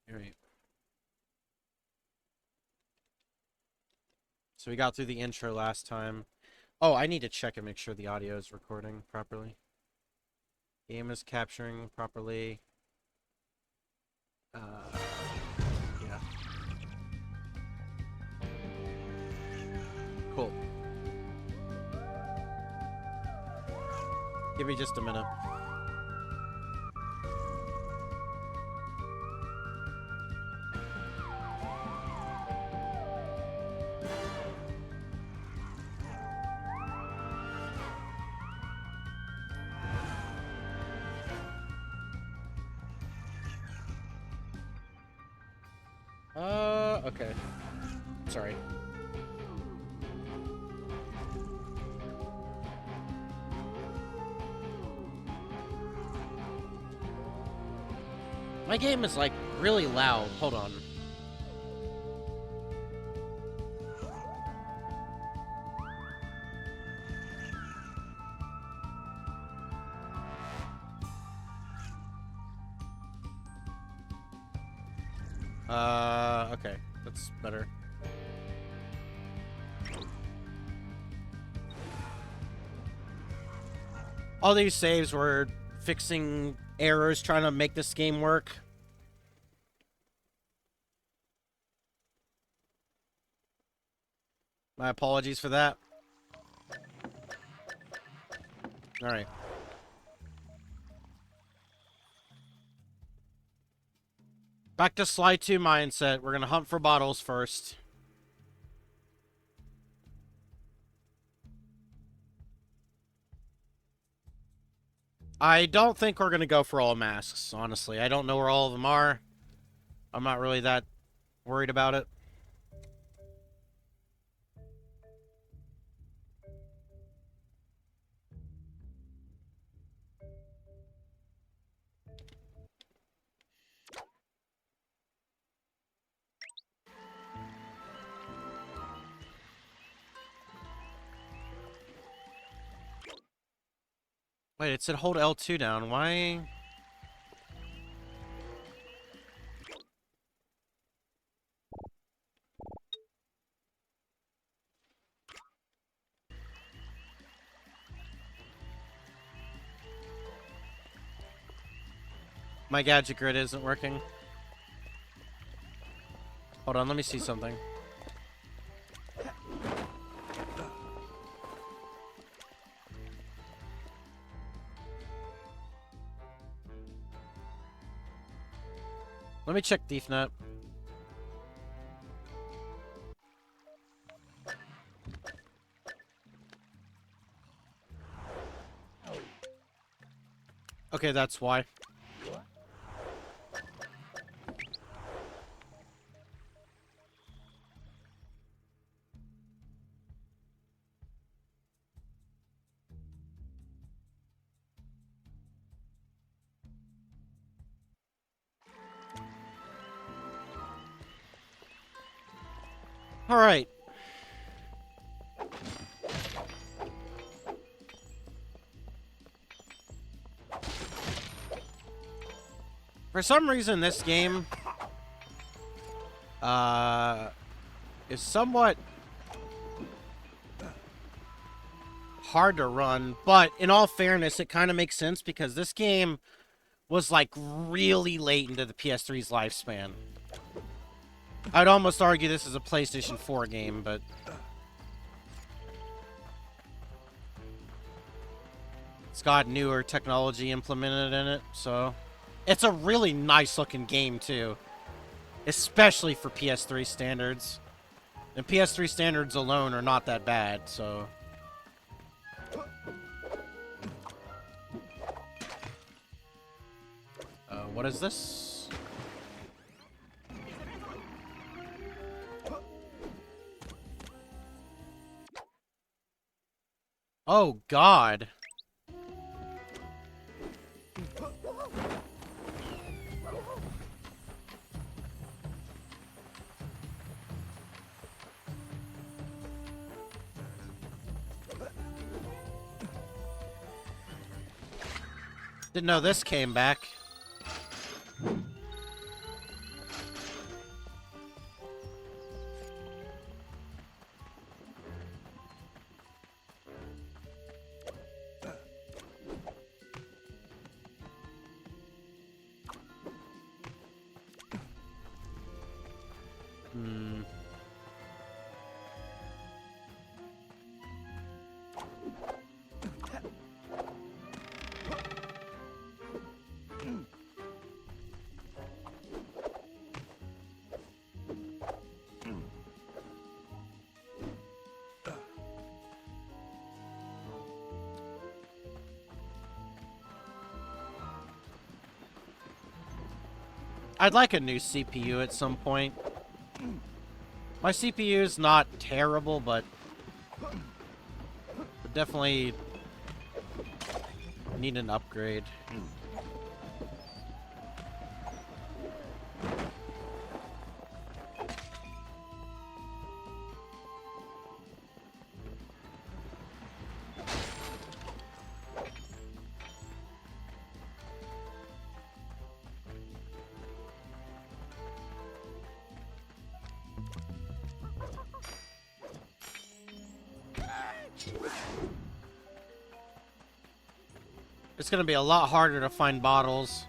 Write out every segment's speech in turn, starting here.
Alright. So we got through the intro last time. Oh, I need to check and make sure the audio is recording properly. Game is capturing properly. Yeah. Cool. Give me just a minute. Okay. Sorry. My game is, like, really loud. Hold on. Okay. That's better. All these saves were fixing errors, trying to make this game work. My apologies for that. Alright. Back to slide 2 mindset. We're gonna hunt for bottles first. I don't think we're gonna go for all masks, honestly. I don't know where all of them are. I'm not really that worried about it. Wait, it said hold L2 down. Why? My gadget grid isn't working. Hold on, let me see something. Let me check DeefNet. Okay, that's why. Alright. For some reason, this game is somewhat hard to run, but in all fairness, it kind of makes sense because this game was like really late into the PS3's lifespan. I'd almost argue this is a PlayStation 4 game, but it's got newer technology implemented in it, so it's a really nice looking game too, especially for PS3 standards. And PS3 standards alone are not that bad, so what is this? Oh, God. Didn't know this came back. Hmm. I'd like a new CPU at some point. My CPU is not terrible, but definitely need an upgrade. It's gonna be a lot harder to find bottles.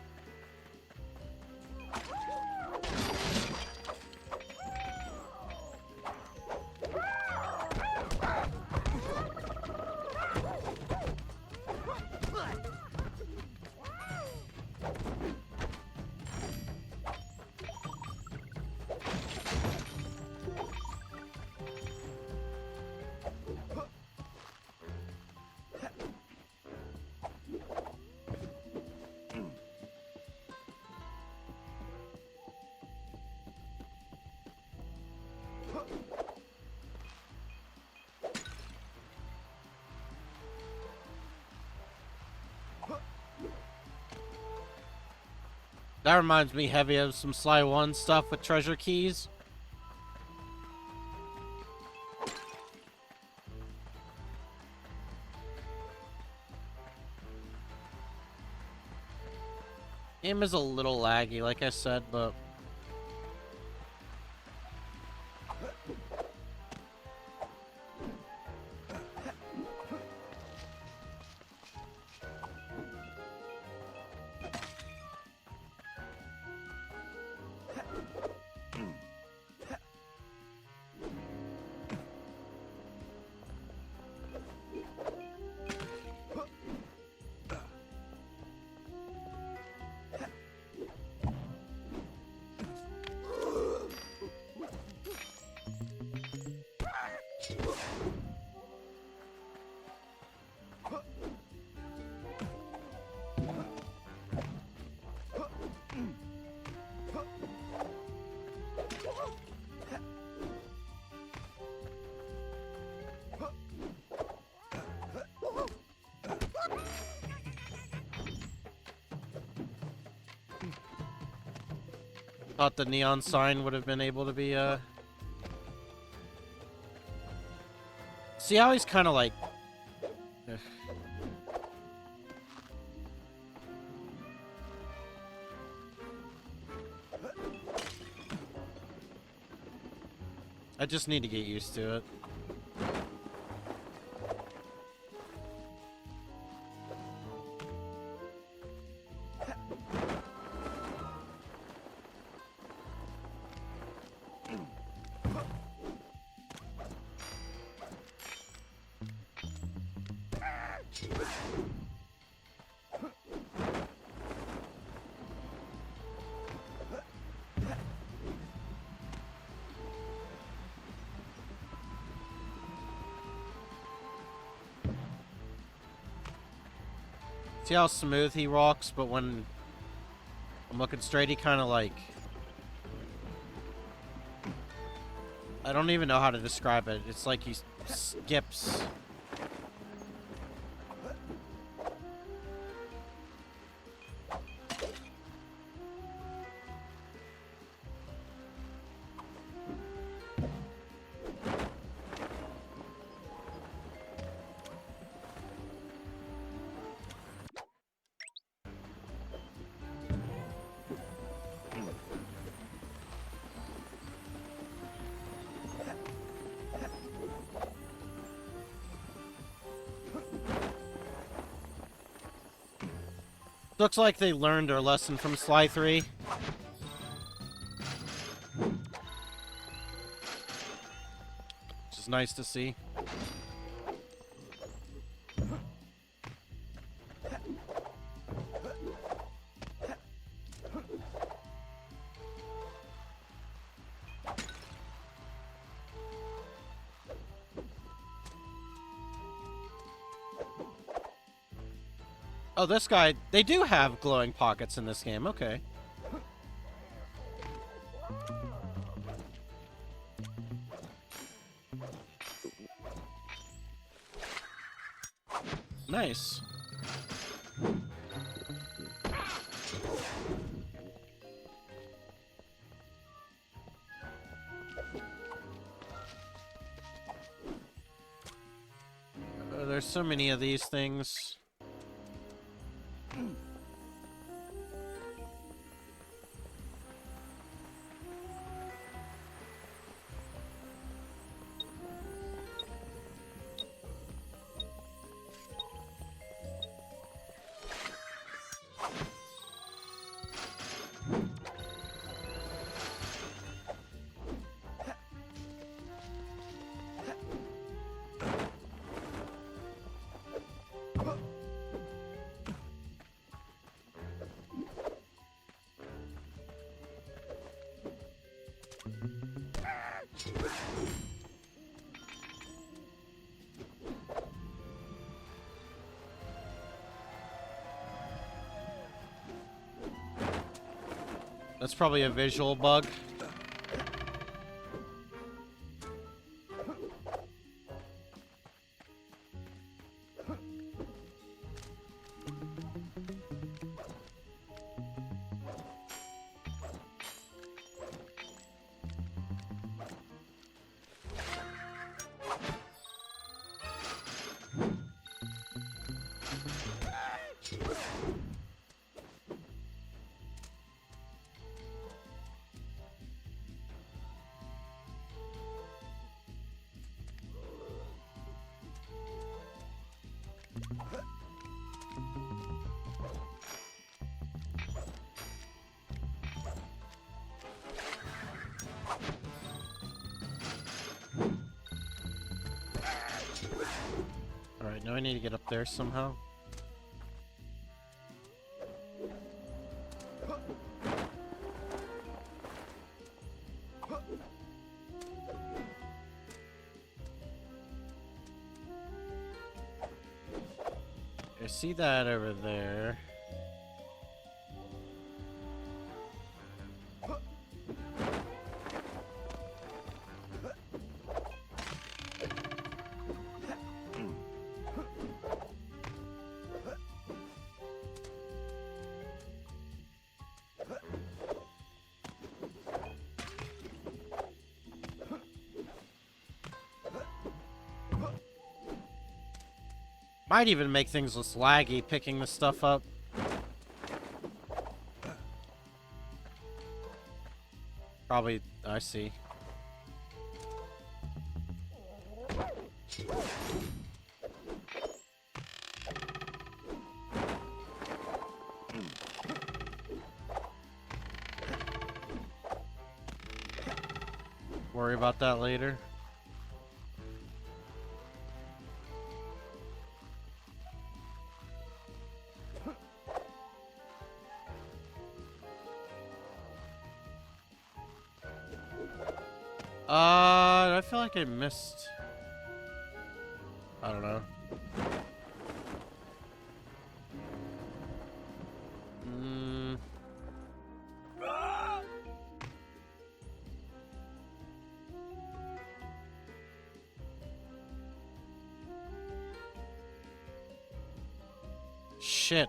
That reminds me heavy of some Sly 1 stuff with treasure keys. Game is a little laggy, like I said, but... Thought the neon sign would have been able to be, See how he's kind of like... I just need to get used to it. See how smooth he rocks, but when I'm looking straight, he kind of like... I don't even know how to describe it. It's like he skips. Looks like they learned their lesson from Sly 3. was nice to see. Oh, this guy, they do have glowing pockets in this game, okay. Nice. There's so many of these things. That's probably a visual bug. Alright, now I need to get up there somehow. I see that over there. Might even make things less laggy picking this stuff up. Probably, I see. Worry about that later. I feel like I missed. I don't know. Shit.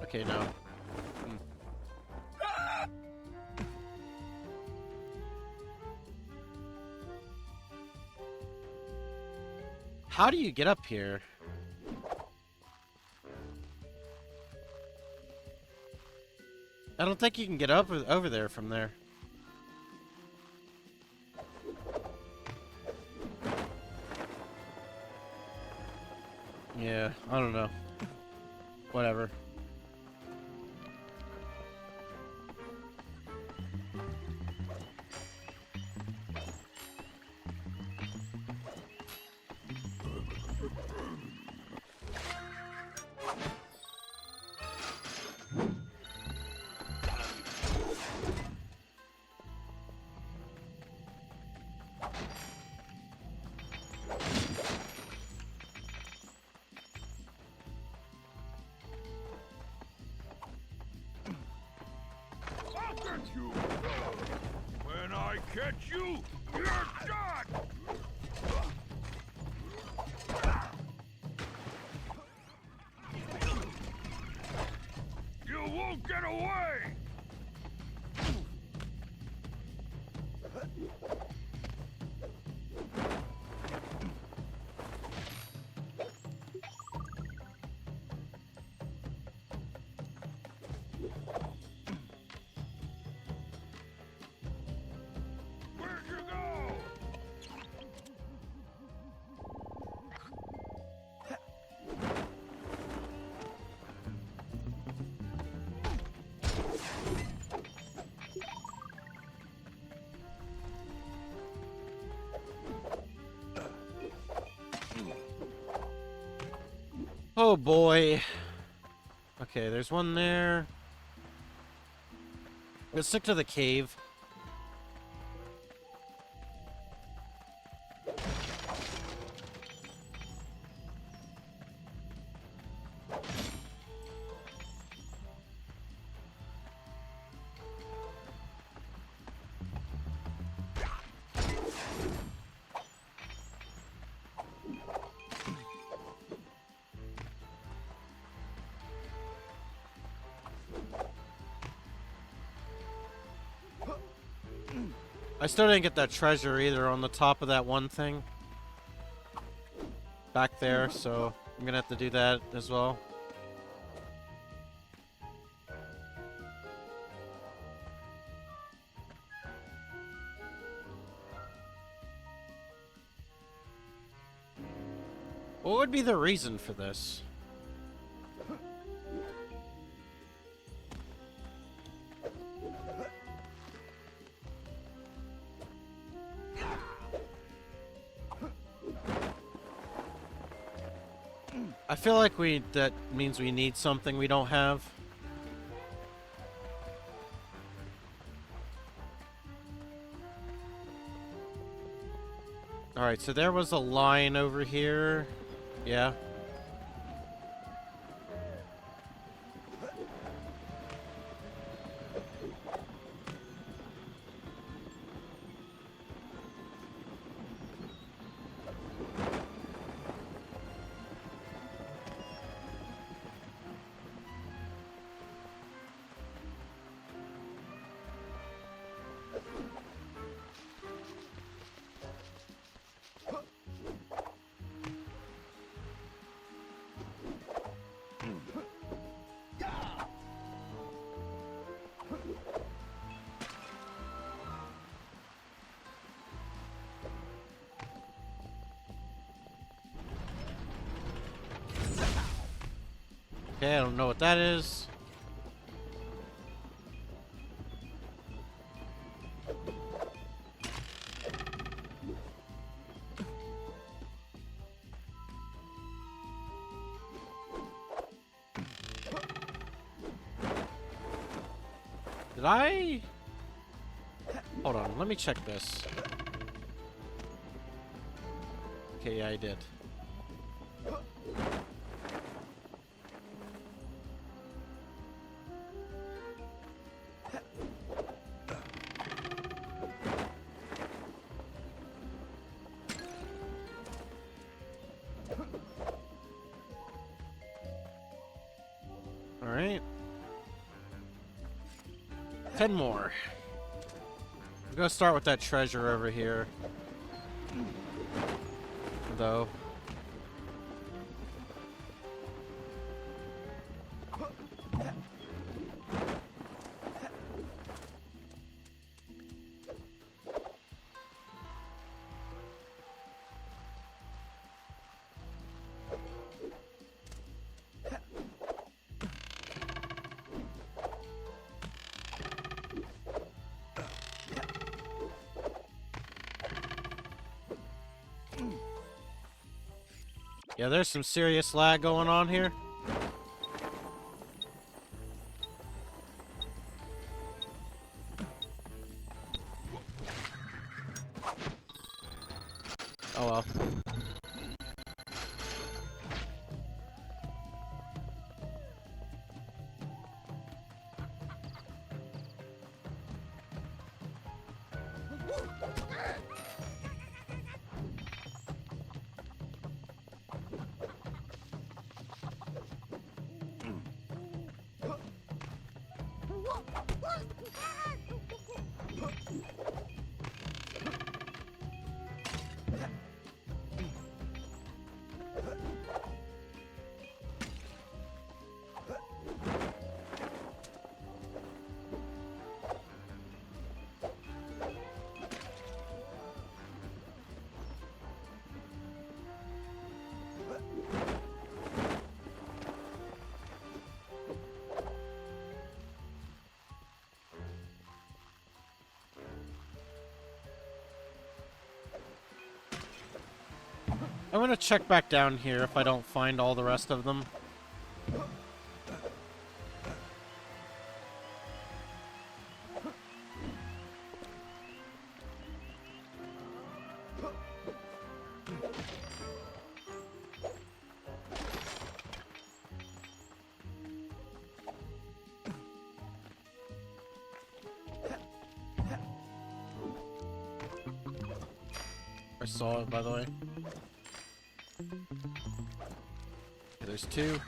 Okay, no. How do you get up here? I don't think you can get up over there from there. Yeah, I don't know. Whatever. get you! When I catch you, you're done! You won't get away! Where'd you go? Oh boy. Okay, there's one there. Let's stick to the cave. I still didn't get that treasure either on the top of that one thing. Back there, so I'm gonna have to do that as well. What would be the reason for this? I feel like that means we need something we don't have. Alright, so there was a line over here. Yeah. Okay, I don't know what that is. Did I? Hold on, let me check this. Okay, yeah, I did. Alright. 10 more. I'm gonna start with that treasure over here. Though. Yeah, there's some serious lag going on here. Oh well. I'm gonna check back down here if I don't find all the rest of them. I saw it, by the way. Okay, there's two.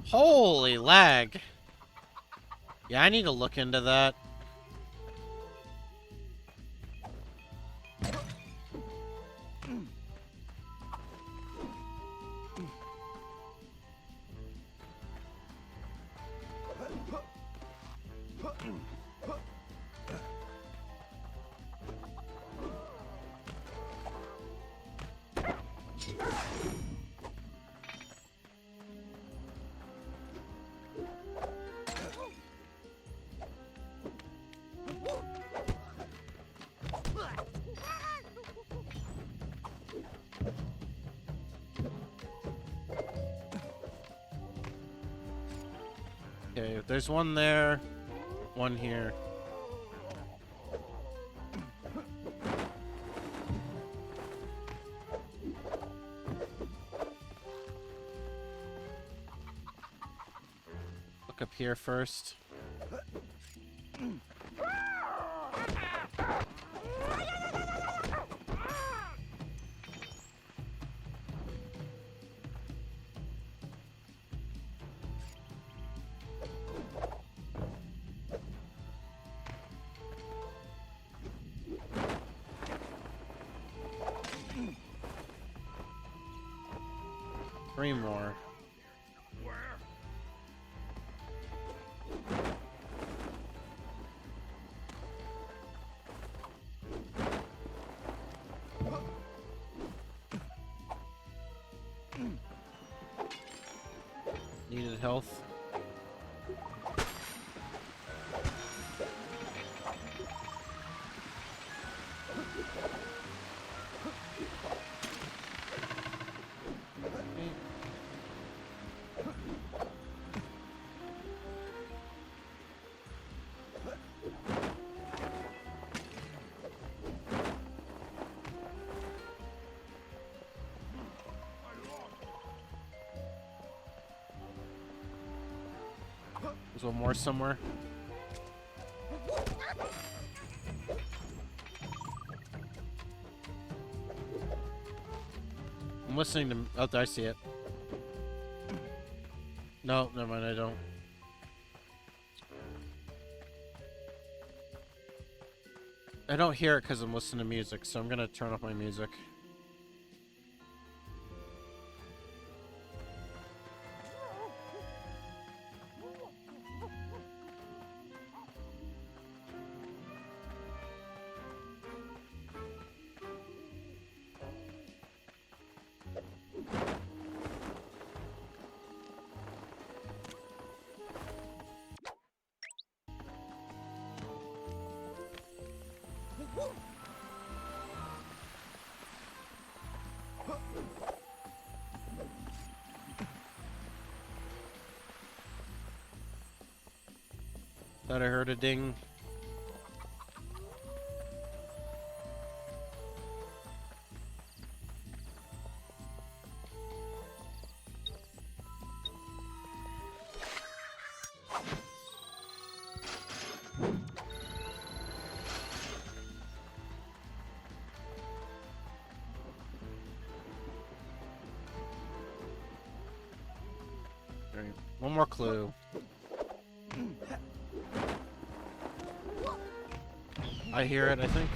Holy lag. Yeah, I need to look into that. Okay, there's one there, one here. Look up here first. Three more. Where? Needed health. There's one more somewhere. I'm listening to... Oh, I see it. No, never mind, I don't. I don't hear it because I'm listening to music, so I'm gonna turn off my music. Thought I heard a ding. Alright, one more clue. I hear it, I think.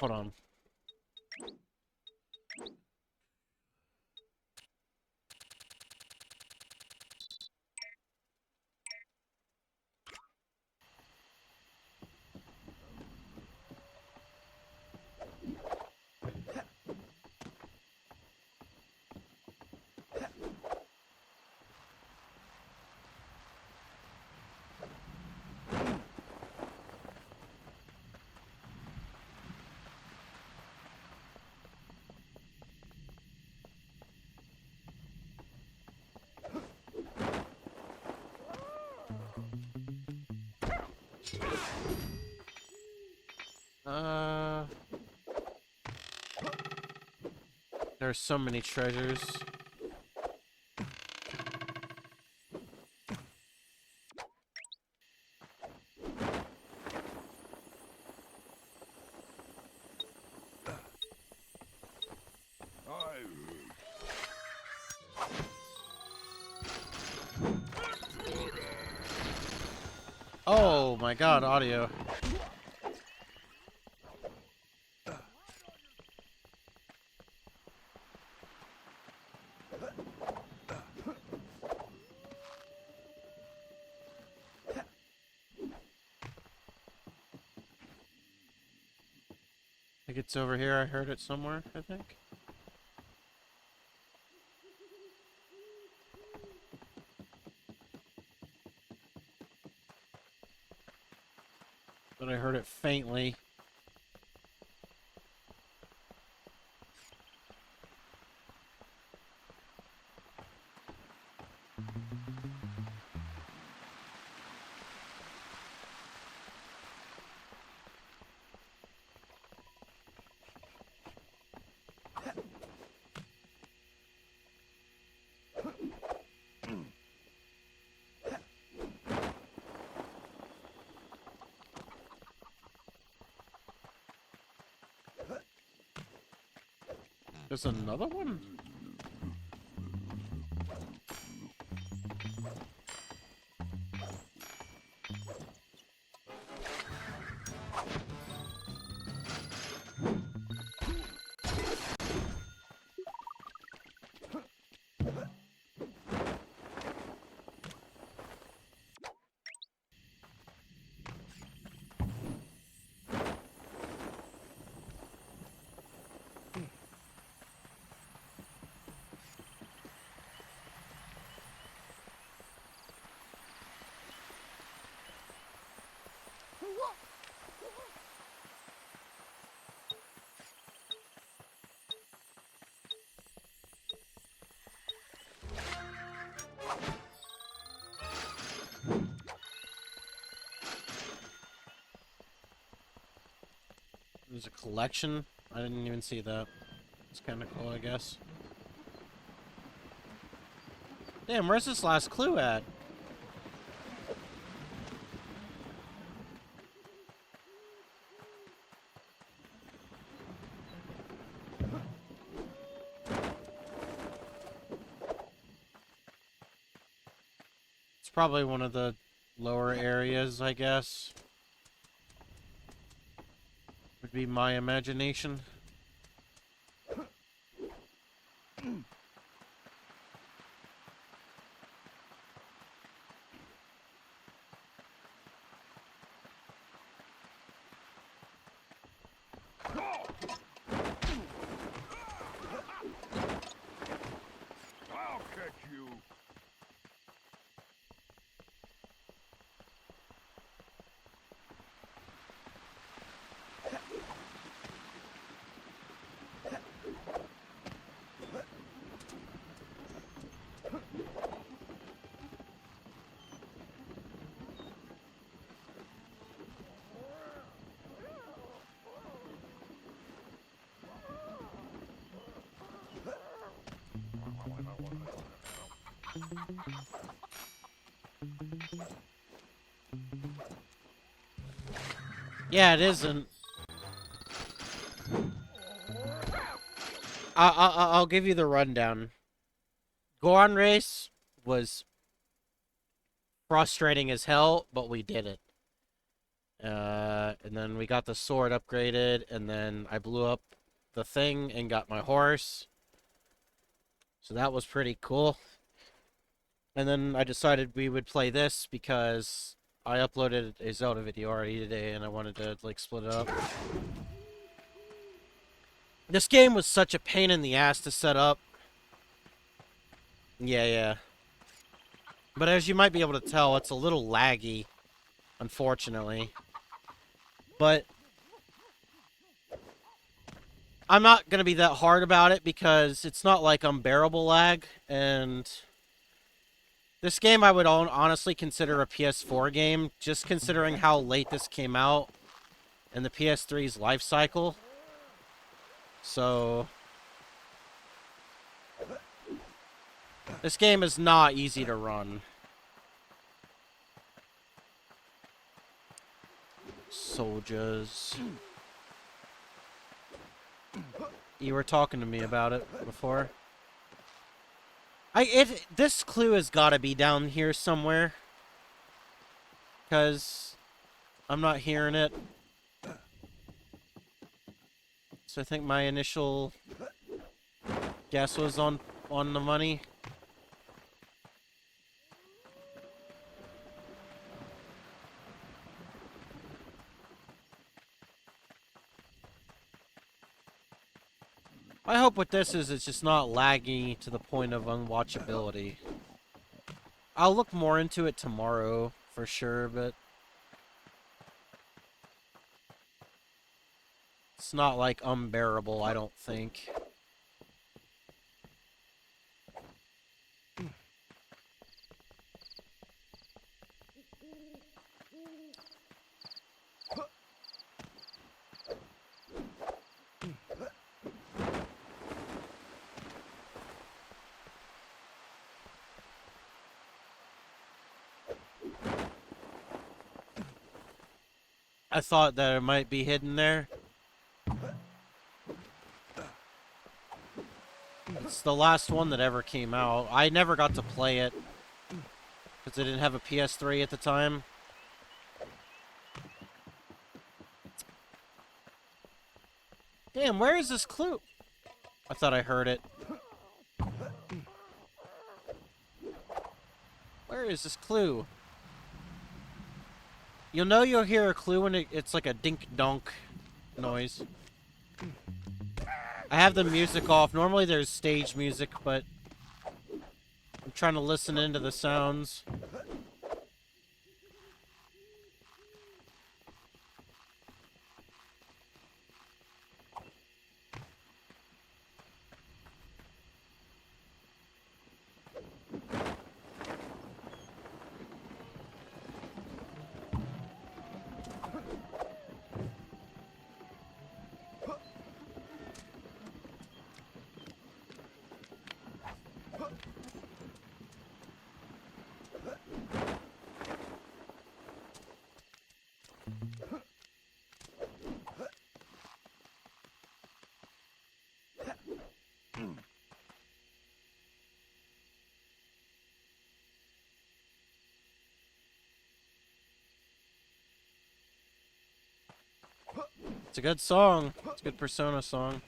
Hold on. There's so many treasures. Oh my god, audio. I think it's over here. I heard it somewhere, I think. But I heard it faintly. There's another one? There's a collection. I didn't even see that. It's kind of cool, I guess. Damn, where's this last clue at? It's probably one of the lower areas, I guess. Would be my imagination. I'll catch you. Yeah, it isn't. I'll give you the rundown. Goron Race was frustrating as hell, but we did it. And then we got the sword upgraded, and then I blew up the thing and got my horse. So that was pretty cool. And then I decided we would play this because I uploaded a Zelda video already today, and I wanted to, like, split it up. This game was such a pain in the ass to set up. Yeah. But as you might be able to tell, it's a little laggy, unfortunately. But I'm not going to be that hard about it because it's not like unbearable lag, and this game I would honestly consider a PS4 game, just considering how late this came out in the PS3's life cycle. So this game is not easy to run. Soldiers. You were talking to me about it before. This clue has got to be down here somewhere, because I'm not hearing it. So I think my initial guess was on the money. I hope what this is, it's just not laggy to the point of unwatchability. I'll look more into it tomorrow, for sure, but it's not, like, unbearable, I don't think. I thought that it might be hidden there. It's the last one that ever came out. I never got to play it because I didn't have a PS3 at the time. Damn, where is this clue? I thought I heard it. Where is this clue? You'll know you'll hear a clue when it's like a dink-donk noise. I have the music off. Normally there's stage music, but I'm trying to listen into the sounds. It's a good song. It's a good Persona song.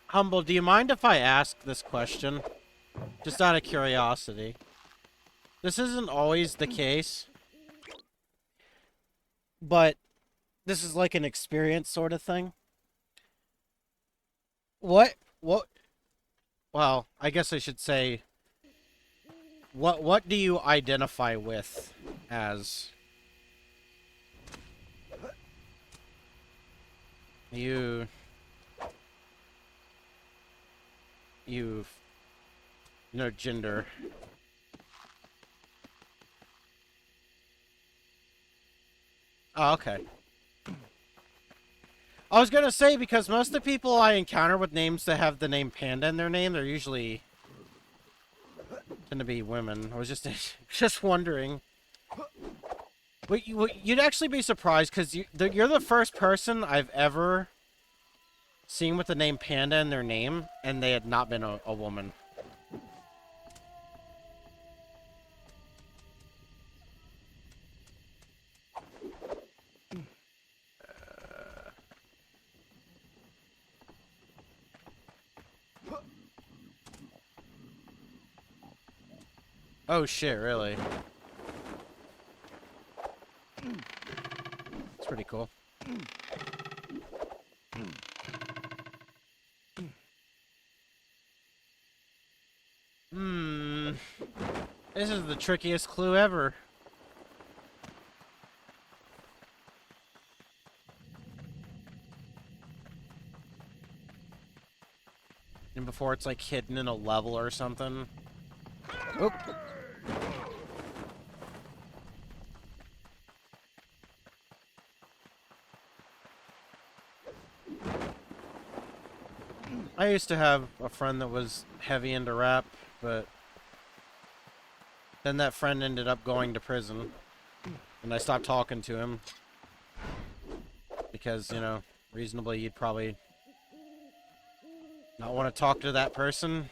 Humble, do you mind if I ask this question? Just out of curiosity. This isn't always the case, but this is like an experience sort of thing. What, well, I guess I should say, what do you identify with as? No gender. Oh, okay. I was gonna say, because most of the people I encounter with names that have the name Panda in their name, they're usually tend to be women. I was just wondering. You'd actually be surprised because you're the first person I've ever seen with the name Panda in their name, and they had not been a woman. Oh shit, really? It's pretty cool. Hmm. This is the trickiest clue ever. And before it's like hidden in a level or something. Oop. I used to have a friend that was heavy into rap, but then that friend ended up going to prison. And I stopped talking to him. Because, you know, reasonably you'd probably not want to talk to that person.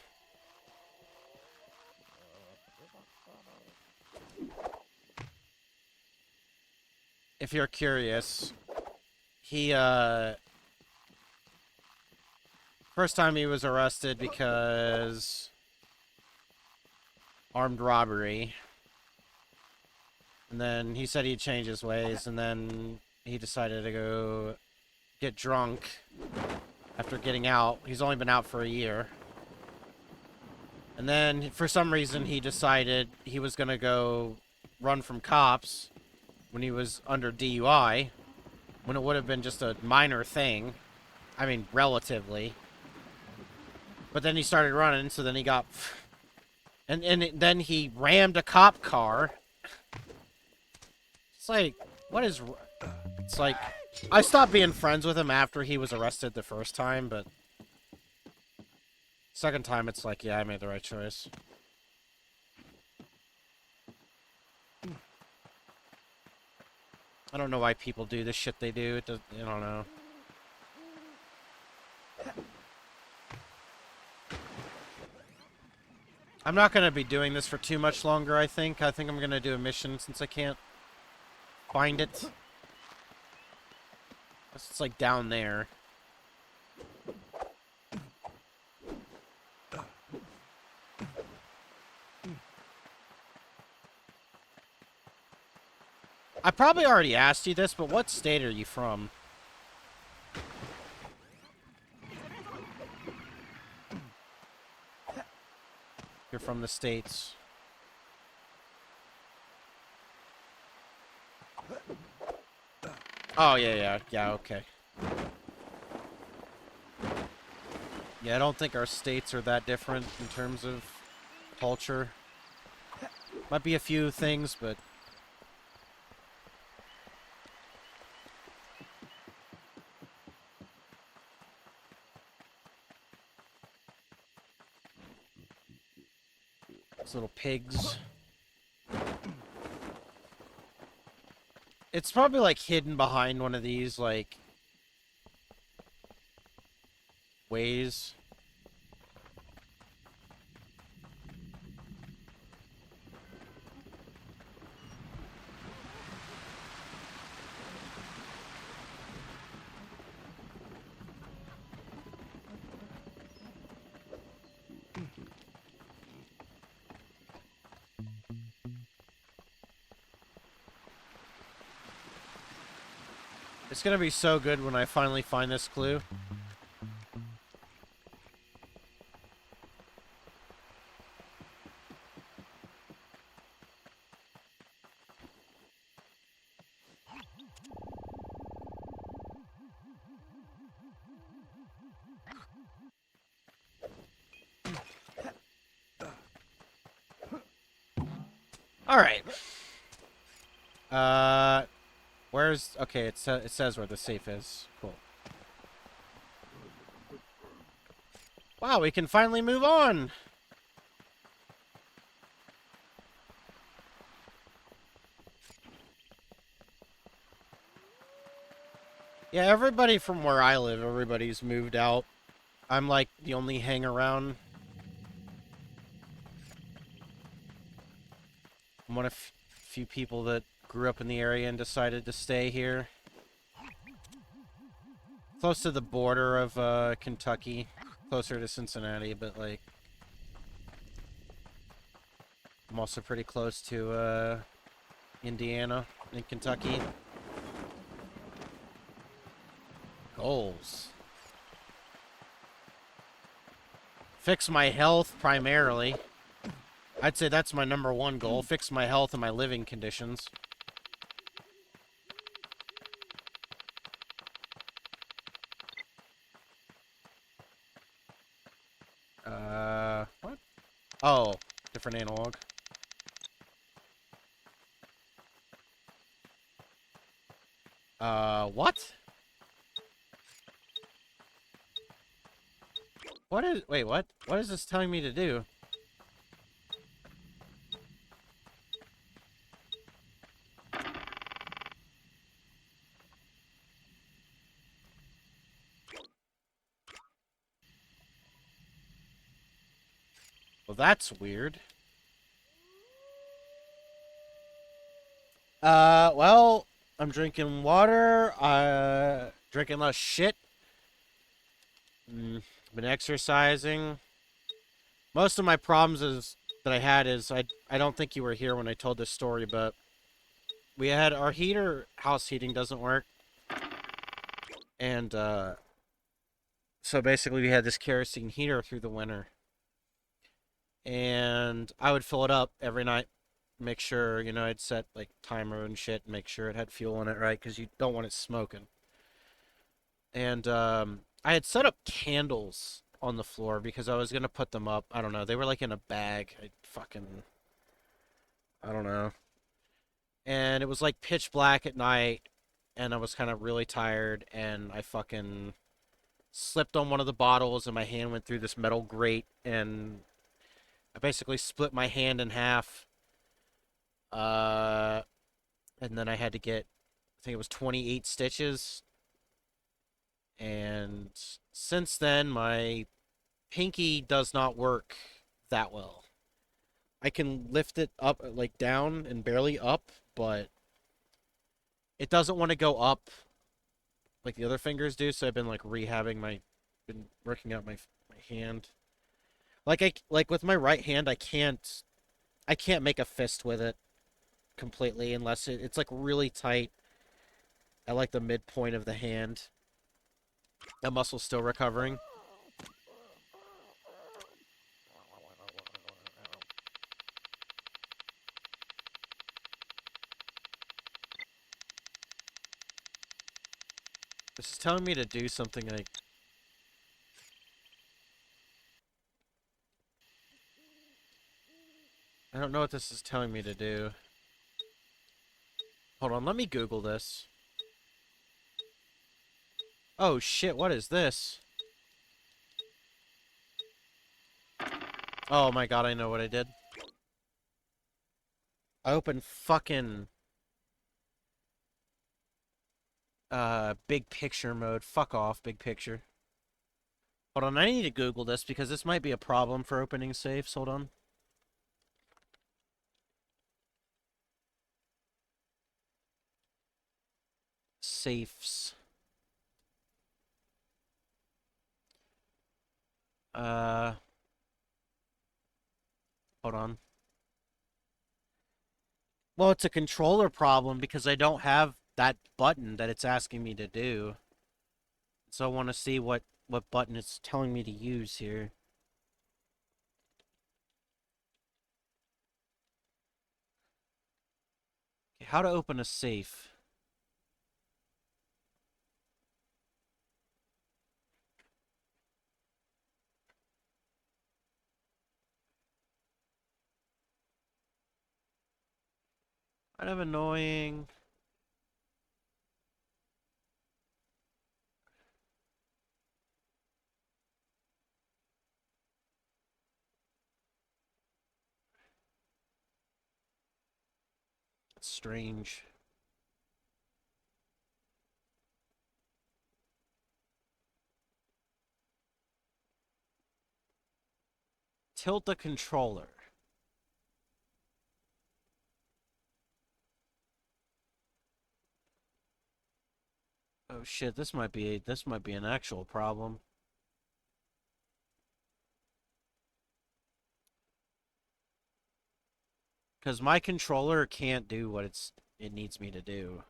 If you're curious, he, first time he was arrested because armed robbery. And then he said he'd change his ways, and then he decided to go get drunk after getting out. He's only been out for a year. And then, for some reason, he decided he was going to go run from cops when he was under DUI, when it would have been just a minor thing. I mean, relatively. But then he started running, so then he got... And then he rammed a cop car. It's like, what is... It's like, I stopped being friends with him after he was arrested the first time, but... Second time, it's like, yeah, I made the right choice. I don't know why people do the shit they do. It does, I don't know. I'm not going to be doing this for too much longer, I think. I think I'm going to do a mission since I can't find it. It's like down there. I probably already asked you this, but what state are you from? You're from the States. Oh, yeah, okay. Yeah, I don't think our states are that different in terms of culture. Might be a few things, but... Those little pigs. It's probably, like, hidden behind one of these, like... ways. It's gonna be so good when I finally find this clue. Alright. Where's... Okay, it says where the safe is. Cool. Wow, we can finally move on! Yeah, everybody from where I live, everybody's moved out. I'm like the only hang around. I'm one of few people that grew up in the area and decided to stay here. Close to the border of Kentucky. Closer to Cincinnati, but like I'm also pretty close to Indiana and Kentucky. Goals. Fix my health primarily. I'd say that's my number one goal. Fix my health and my living conditions. What? Oh, different analog. What? What is, wait, what? What is this telling me to do? Well, that's weird. Well, I'm drinking water, drinking less shit. Been exercising. Most of my problems is that I had is I don't think you were here when I told this story, but we had our heater, house heating doesn't work, and so basically we had this kerosene heater through the winter, and I would fill it up every night, make sure I'd set like timer and shit, and make sure it had fuel in it right because you don't want it smoking. And I had set up candles on the floor because I was gonna put them up. I don't know. They were like in a bag. I don't know. And it was like pitch black at night, and I was kind of really tired, and I fucking slipped on one of the bottles, and my hand went through this metal grate, and I basically split my hand in half. Uh, and then I had to get, I think it was 28 stitches. And since then, my pinky does not work that well. I can lift it up, like down and barely up, but it doesn't want to go up like the other fingers do. So I've been like been working out my hand. Like with my right hand, I can't make a fist with it completely unless it's like really tight at like the midpoint of the hand. That muscle's still recovering. This is telling me to do something like I don't know what this is telling me to do. Hold on, let me Google this. Oh shit, what is this? Oh my god, I know what I did. I opened fucking big picture mode. Fuck off, big picture. Hold on, I need to Google this because this might be a problem for opening safes. Hold on. Safes. Uh, hold on. Well, it's a controller problem because I don't have that button that it's asking me to do. So I want to see what button it's telling me to use here. Okay, how to open a safe. Kind of annoying. It's strange. tilt the controller. Oh shit, this might be an actual problem. Cuz my controller can't do what it needs me to do.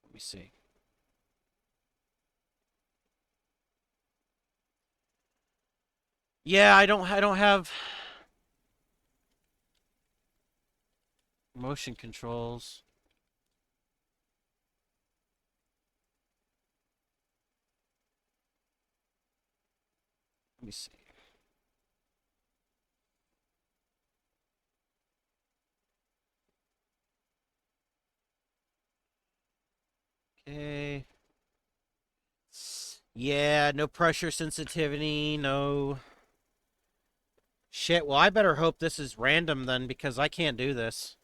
Let me see. Yeah, I don't have motion controls. Let me see. Okay. Yeah, no pressure sensitivity, no. Shit, well, I better hope this is random then, because I can't do this.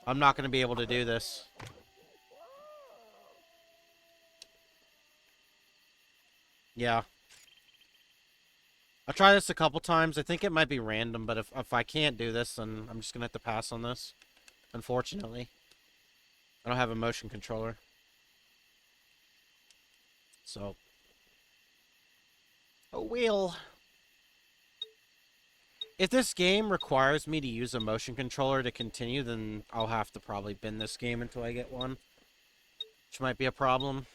I'm not going to be able to do this. Yeah. I'll try this a couple times. I think it might be random, but if I can't do this, then I'm just going to have to pass on this. Unfortunately. I don't have a motion controller. So. Oh, well. If this game requires me to use a motion controller to continue, then I'll have to probably bin this game until I get one. Which might be a problem.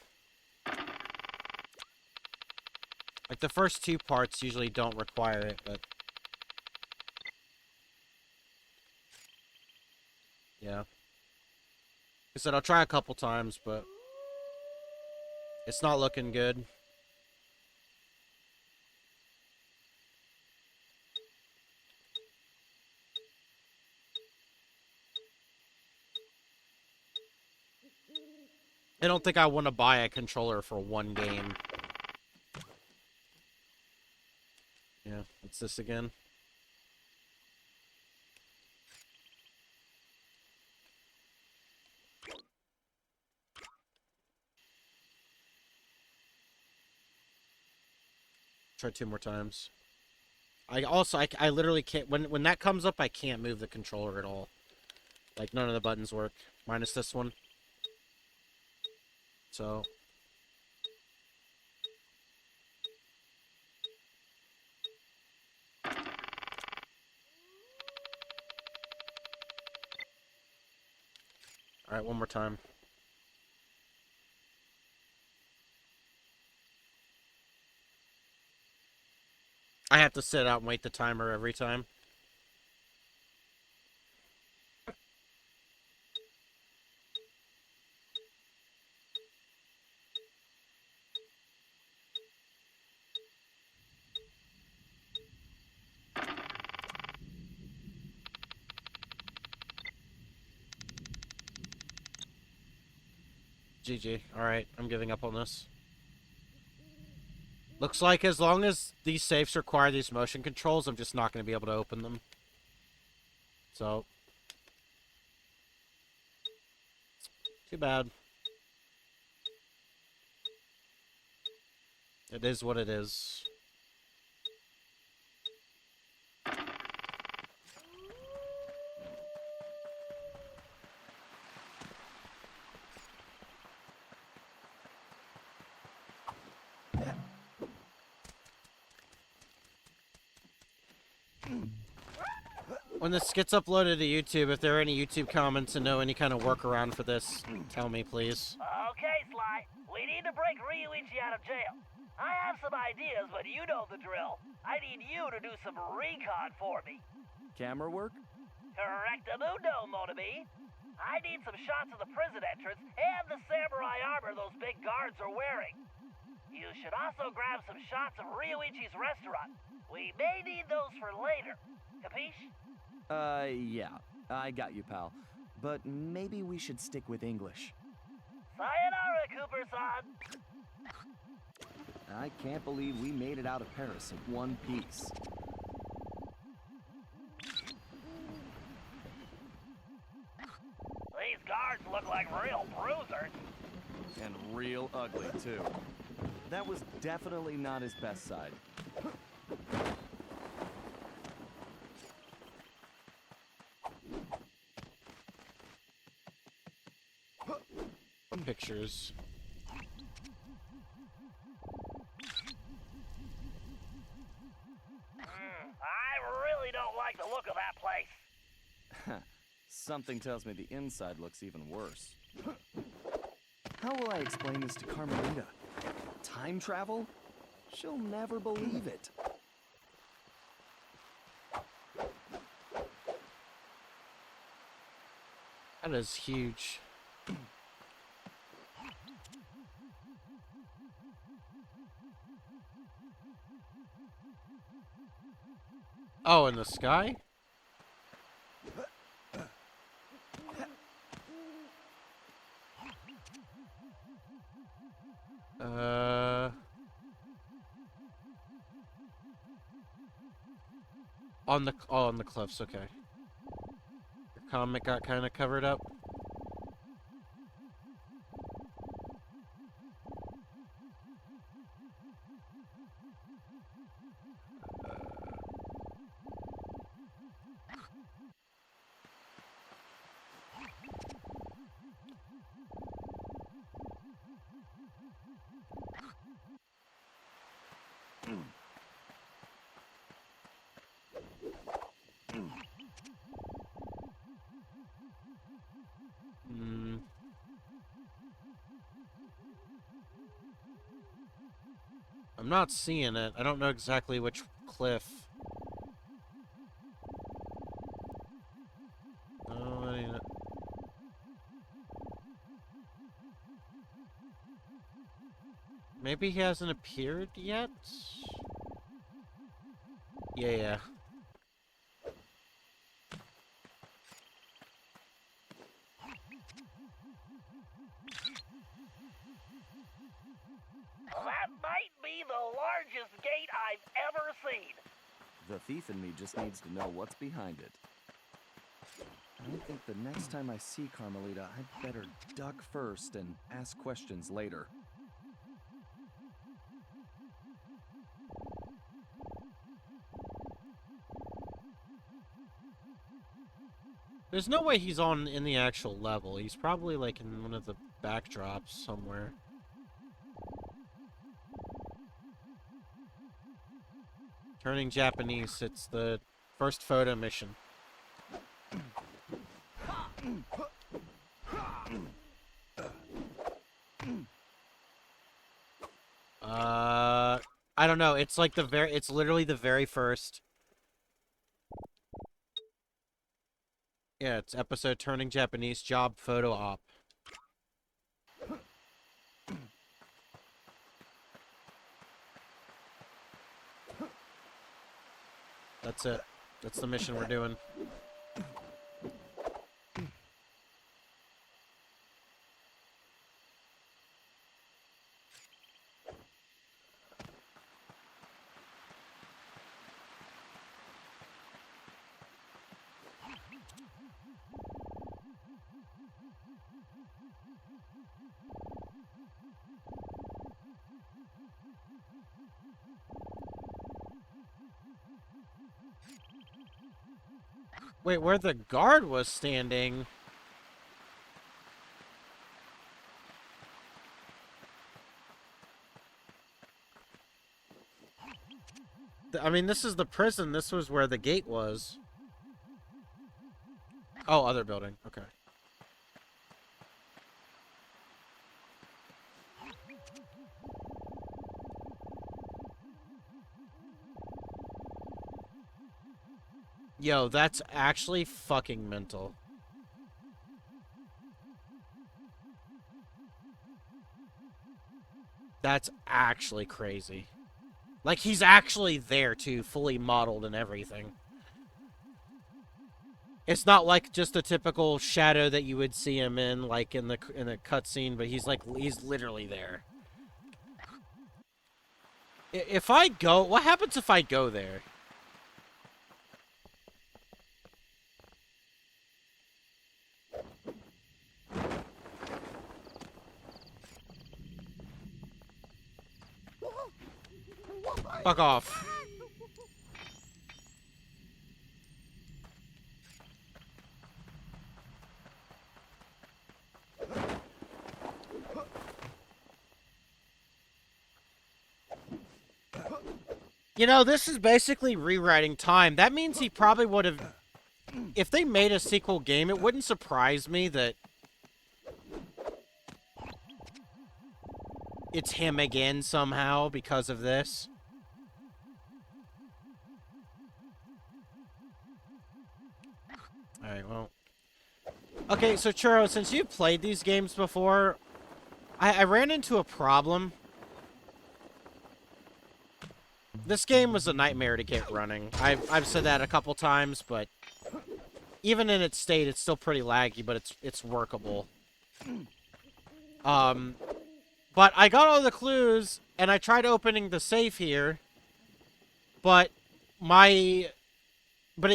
Like, the first two parts usually don't require it, but... yeah. Like I said, I'll try a couple times, but... it's not looking good. I don't think I want to buy a controller for one game. Yeah, it's this again. Try two more times. I literally can't, when that comes up, I can't move the controller at all. Like, none of the buttons work, minus this one. So... alright, one more time. I have to sit out and wait the timer every time. GG. Alright, I'm giving up on this. Looks like as long as these safes require these motion controls, I'm just not going to be able to open them. So... too bad. It is what it is. When this gets uploaded to YouTube, if there are any YouTube comments and know any kind of workaround for this, tell me, please. Okay, Sly. We need to break Ryuichi out of jail. I have some ideas, but you know the drill. I need you to do some recon for me. Camera work? Correctamundo, Motobi. I need some shots of the prison entrance and the samurai armor those big guards are wearing. You should also grab some shots of Ryuichi's restaurant. We may need those for later. Capiche? Yeah. I got you, pal. But maybe we should stick with English. Sayonara, Cooper-san. I can't believe we made it out of Paris in one piece. These guards look like real bruisers. And real ugly, too. That was definitely not his best side. Pictures. I really don't like the look of that place. Something tells me the inside looks even worse. How will I explain this to Carmelita? Time travel? She'll never believe it. That is huge. Oh, in the sky? On the cliffs, okay. Your comic got kind of covered up. I'm not seeing it. I don't know exactly which cliff. Oh, I mean, maybe he hasn't appeared yet? Yeah. That might be the largest gate I've ever seen. The thief in me just needs to know what's behind it. I think the next time I see Carmelita, I'd better duck first and ask questions later. There's no way he's in the actual level. He's probably like in one of the backdrops somewhere. Turning Japanese, it's the first photo mission. I don't know. It's like it's literally the very first. Yeah, it's episode Turning Japanese Job Photo Op. That's it. That's the mission we're doing. Wait, where the guard was standing... I mean, this is the prison. This was where the gate was. Oh, other building. Okay. Yo, that's actually fucking mental. That's actually crazy. Like, he's actually there, too, fully modeled and everything. It's not like just a typical shadow that you would see him in, like, in a cutscene, but he's literally there. If I go... What happens if I go there? Fuck off. You know, this is basically rewriting time. That means he probably would have... If they made a sequel game, it wouldn't surprise me that it's him again somehow because of this. Alright, well... Okay, so Churro, since you've played these games before, I ran into a problem. This game was a nightmare to get running. I've said that a couple times, but even in its state, it's still pretty laggy, but it's workable. But I got all the clues, and I tried opening the safe here, but it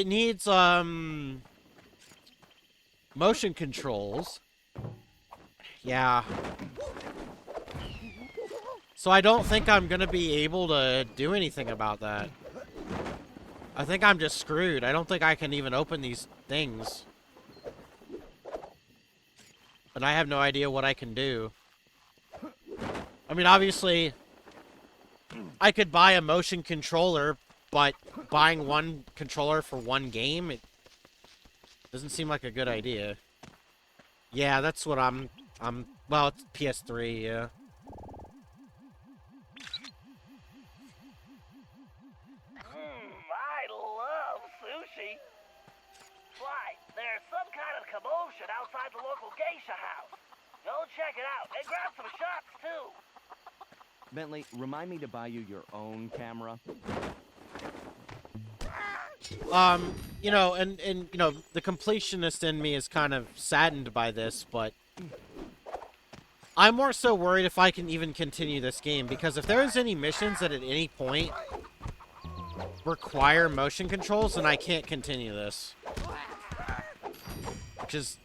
needs, motion controls. Yeah. So I don't think I'm gonna be able to do anything about that. I think I'm just screwed. I don't think I can even open these things. And I have no idea what I can do. I mean, obviously, I could buy a motion controller, but buying one controller for one game, it doesn't seem like a good idea. Yeah, that's what well, it's PS3, yeah. I love sushi. Sly, there's some kind of commotion outside the local geisha house. Go check it out and grab some shots, too. Bentley, remind me to buy you your own camera. You know, and you know, the completionist in me is kind of saddened by this, but I'm more so worried if I can even continue this game, because if there's any missions that at any point require motion controls, then I can't continue this.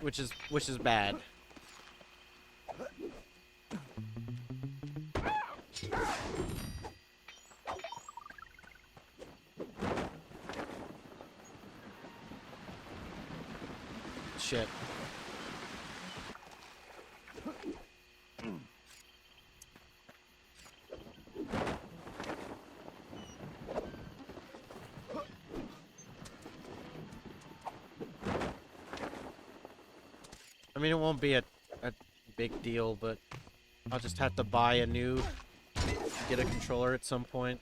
Which is bad. Shit. I mean, it won't be a big deal, but I'll just have to buy a new, get a controller at some point.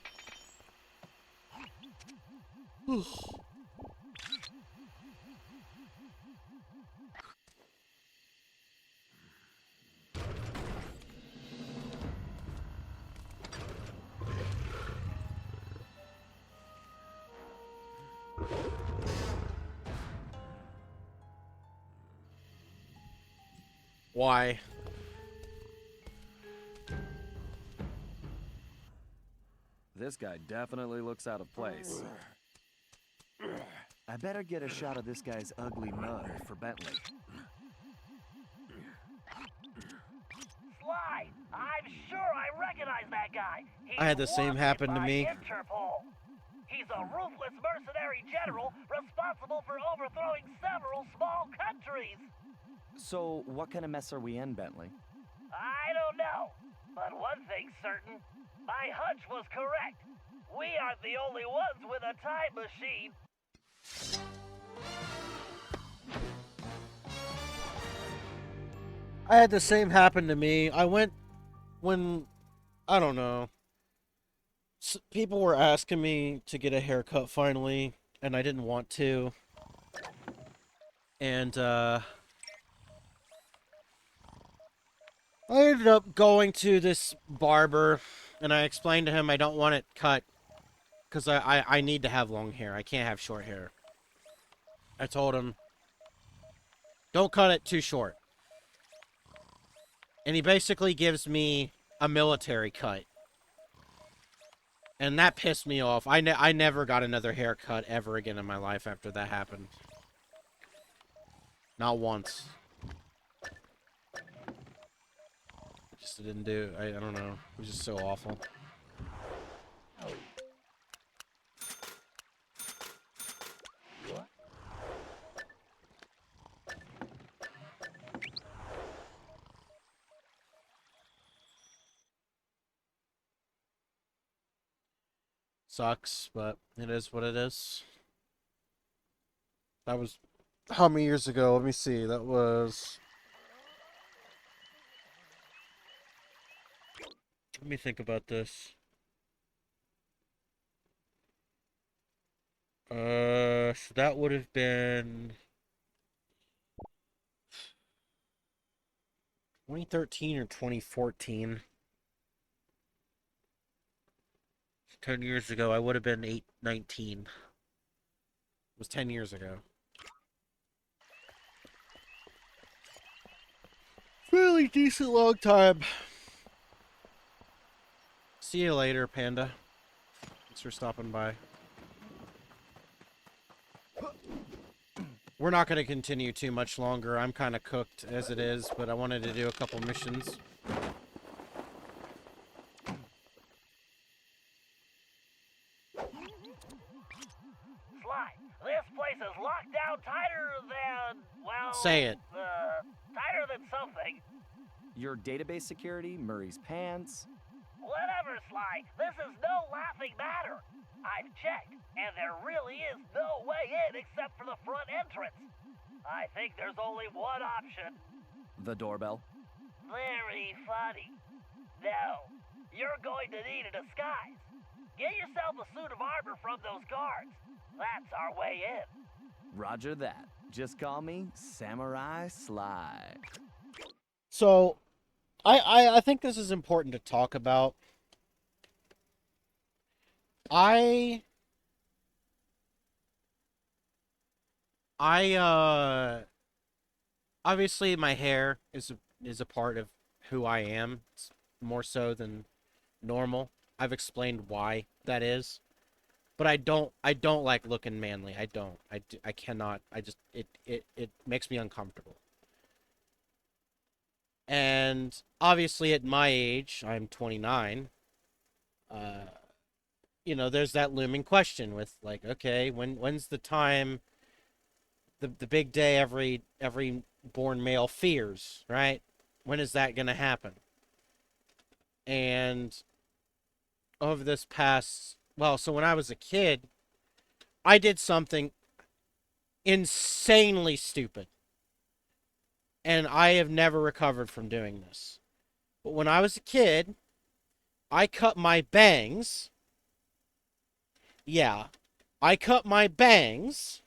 Why? This guy definitely looks out of place. I better get a shot of this guy's ugly mug for Bentley. Sly, I'm sure I recognize that guy. He's I had the same wanted happen to by me. Interpol. He's a ruthless mercenary general responsible for overthrowing several small countries. So, what kind of mess are we in, Bentley? I don't know, but one thing's certain. My hunch was correct. We aren't the only ones with a time machine. I had the same happen to me. I went when, I don't know, people were asking me to get a haircut finally, and I didn't want to. And, I ended up going to this barber, and I explained to him I don't want it cut, because I need to have long hair. I can't have short hair. I told him, don't cut it too short. And he basically gives me a military cut. And that pissed me off. I never got another haircut ever again in my life after that happened. Not once. Just didn't do. I don't know. It was just so awful. Sucks, but it is what it is. That was how many years ago? Let me see. That was. Let me think about this. So that would have been 2013 or 2014. 10 years ago, I would have been 19. It was 10 years ago. Really decent long time. See you later, Panda. Thanks for stopping by. We're not going to continue too much longer. I'm kind of cooked as it is, but I wanted to do a couple missions. Sly, this place is locked down tighter than, well... Say it. Tighter than something. Your database security, Murray's pants. Whatever, Sly. This is no laughing matter. I've checked, and there really is no way in except for the front entrance. I think there's only one option. The doorbell. Very funny. No, you're going to need a disguise. Get yourself a suit of armor from those guards. That's our way in. Roger that. Just call me Samurai Sly. So, I think this is important to talk about. Obviously my hair is a part of who I am. It's more so than normal. I've explained why that is. But I don't like looking manly. I cannot. It makes me uncomfortable. And obviously at my age, I'm 29, there's that looming question with like, okay, when's the time, the big day every born male fears, right? When is that going to happen? And over this past, so when I was a kid, I did something insanely stupid. And I have never recovered from doing this. But when I was a kid, I cut my bangs. Yeah, I cut my bangs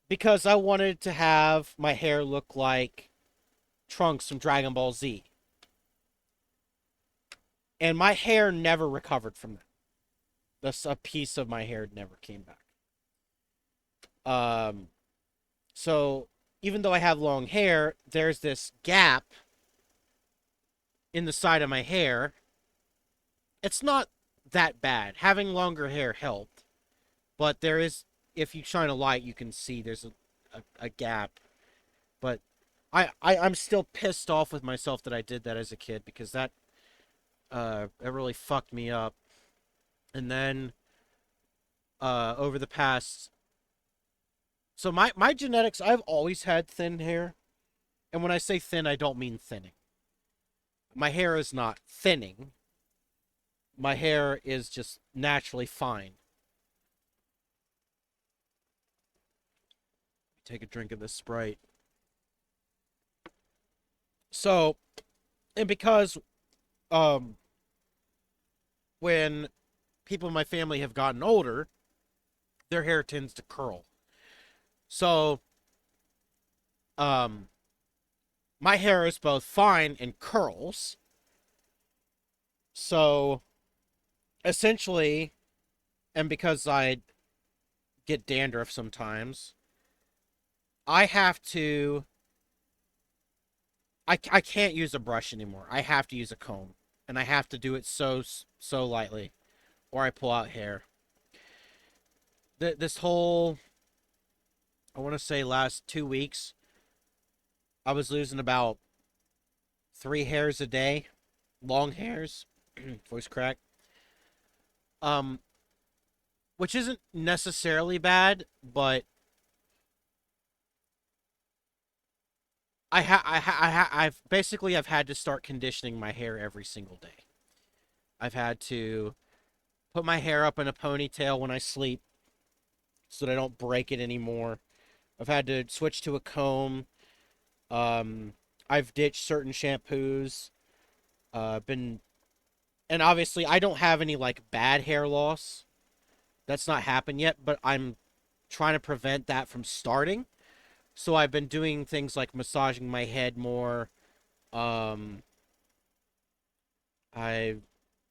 because I wanted to have my hair look like Trunks from Dragon Ball Z. And my hair never recovered from that. A piece of my hair never came back. So even though I have long hair, there's this gap in the side of my hair. It's not that bad. Having longer hair helped, but there is, if you shine a light, you can see there's a gap. But I'm still pissed off with myself that I did that as a kid, because that it really fucked me up. And then over the past, so my genetics, I've always had thin hair. And when I say thin, I don't mean thinning. My hair is not thinning. My hair is just naturally fine. Take a drink of this Sprite. So, and because when people in my family have gotten older, their hair tends to curl. So, my hair is both fine and curls. So, essentially, and because I get dandruff sometimes, I have to... I can't use a brush anymore. I have to use a comb. And I have to do it so lightly, or I pull out hair. This whole, I want to say last 2 weeks, I was losing about 3 hairs a day. Long hairs. Voice crack. Which isn't necessarily bad, but I've basically, I've had to start conditioning my hair every single day. I've had to put my hair up in a ponytail when I sleep so that I don't break it anymore. I've had to switch to a comb. Um, I've ditched certain shampoos. Been and obviously I don't have any like bad hair loss. That's not happened yet, but I'm trying to prevent that from starting. So I've been doing things like massaging my head more. Um, I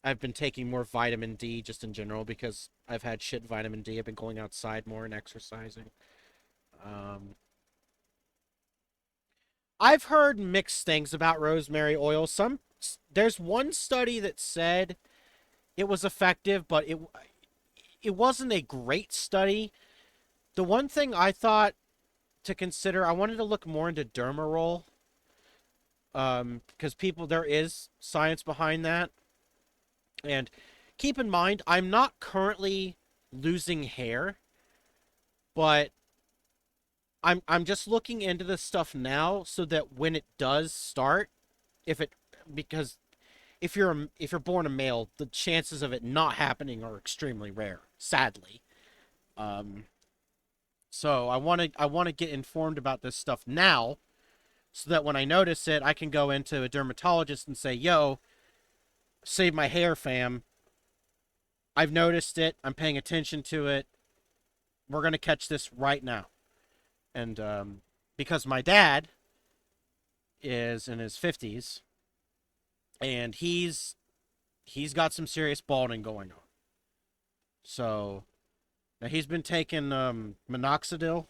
I've been taking more vitamin D just in general because I've had shit vitamin D. I've been going outside more and exercising. Um, I've heard mixed things about rosemary oil. There's one study that said it was effective, but it wasn't a great study. The one thing I thought to consider, I wanted to look more into dermarole, because there is science behind that. And keep in mind, I'm not currently losing hair, but I'm just looking into this stuff now so that when it does start, if it because if you're born a male, the chances of it not happening are extremely rare, sadly. Um, so I want to get informed about this stuff now so that when I notice it, I can go into a dermatologist and say, "Yo, save my hair, fam. I've noticed it. I'm paying attention to it. We're gonna catch this right now." And because my dad is in his 50s and he's got some serious balding going on. So now he's been taking minoxidil.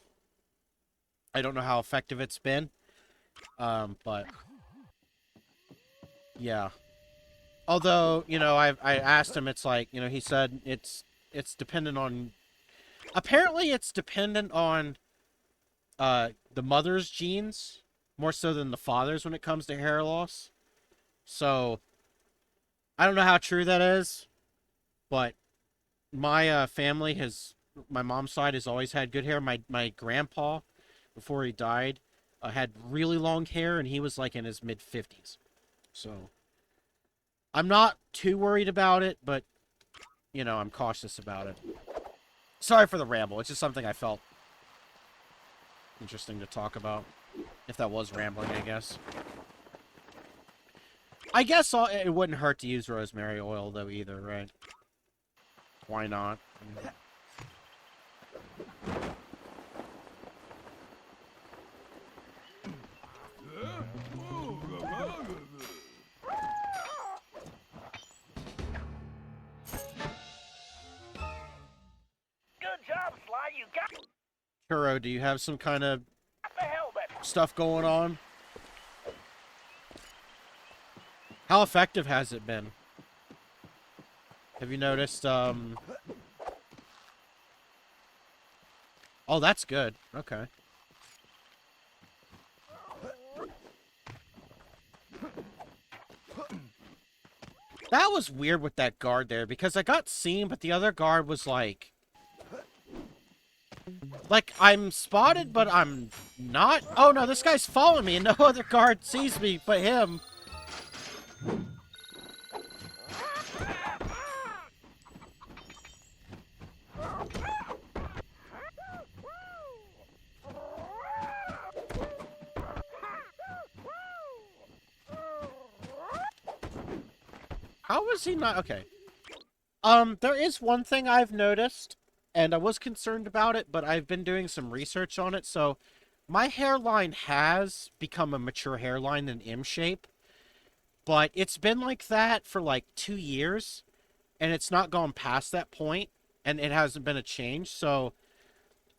I don't know how effective it's been, but yeah. Although I asked him, it's like he said it's dependent on. Apparently, it's dependent on the mother's genes more so than the father's when it comes to hair loss. So I don't know how true that is, but my family has my mom's side has always had good hair. My grandpa, before he died, had really long hair, and he was like in his mid 50s. So I'm not too worried about it, but I'm cautious about it. Sorry for the ramble. It's just something I felt interesting to talk about. If that was rambling, I guess. It wouldn't hurt to use rosemary oil though either, right? Why not? Good job, Sly. You got Kuro, do you have some kind of the helmet. stuff going on? How effective has it been? Have you noticed, Oh, that's good. Okay. That was weird with that guard there, because I got seen, but the other guard was like... Like, I'm spotted, but I'm not? Oh, no, this guy's following me, and no other guard sees me but him. How was he not? Okay. There is one thing I've noticed, and I was concerned about it, but I've been doing some research on it, so my hairline has become a mature hairline in M shape, but it's been like that for like 2 years, and it's not gone past that point, and it hasn't been a change, so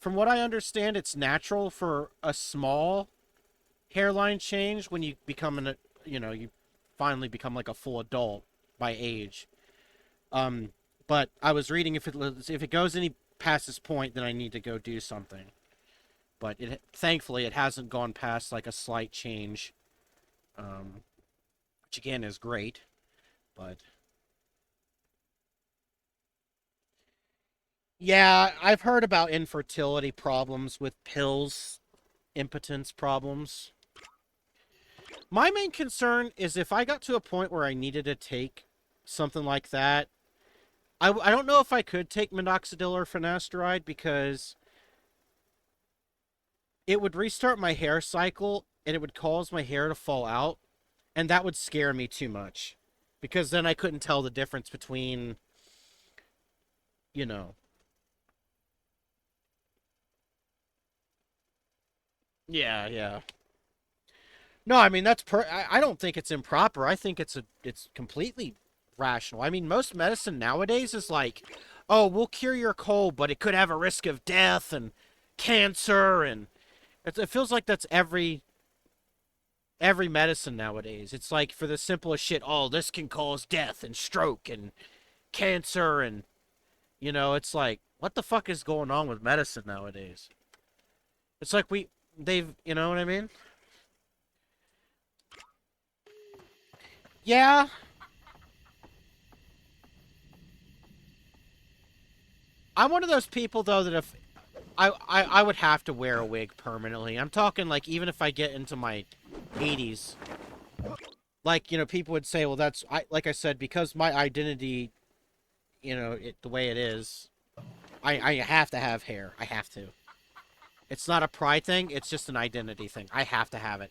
from what I understand, it's natural for a small hairline change when you become you finally become like a full adult by age. Um, but I was reading if it goes any past this point, then I need to go do something. But thankfully it hasn't gone past like a slight change, which again is great. But yeah, I've heard about infertility problems with pills, impotence problems. My main concern is if I got to a point where I needed to take something like that, I don't know if I could take minoxidil or finasteride because it would restart my hair cycle and it would cause my hair to fall out, and that would scare me too much because then I couldn't tell the difference between, you know. Yeah, yeah. No, I mean I don't think it's improper. I think it's completely rational. I mean, most medicine nowadays is like, "Oh, we'll cure your cold, but it could have a risk of death and cancer," and it feels like that's every medicine nowadays. It's like for the simplest shit, "Oh, this can cause death and stroke and cancer," and it's like, what the fuck is going on with medicine nowadays? It's like they've, you know what I mean? Yeah, I'm one of those people though that if I would have to wear a wig permanently. I'm talking like even if I get into my 80s, like people would say, well, like I said, because my identity, the way it is, I have to have hair. I have to. It's not a pride thing. It's just an identity thing. I have to have it.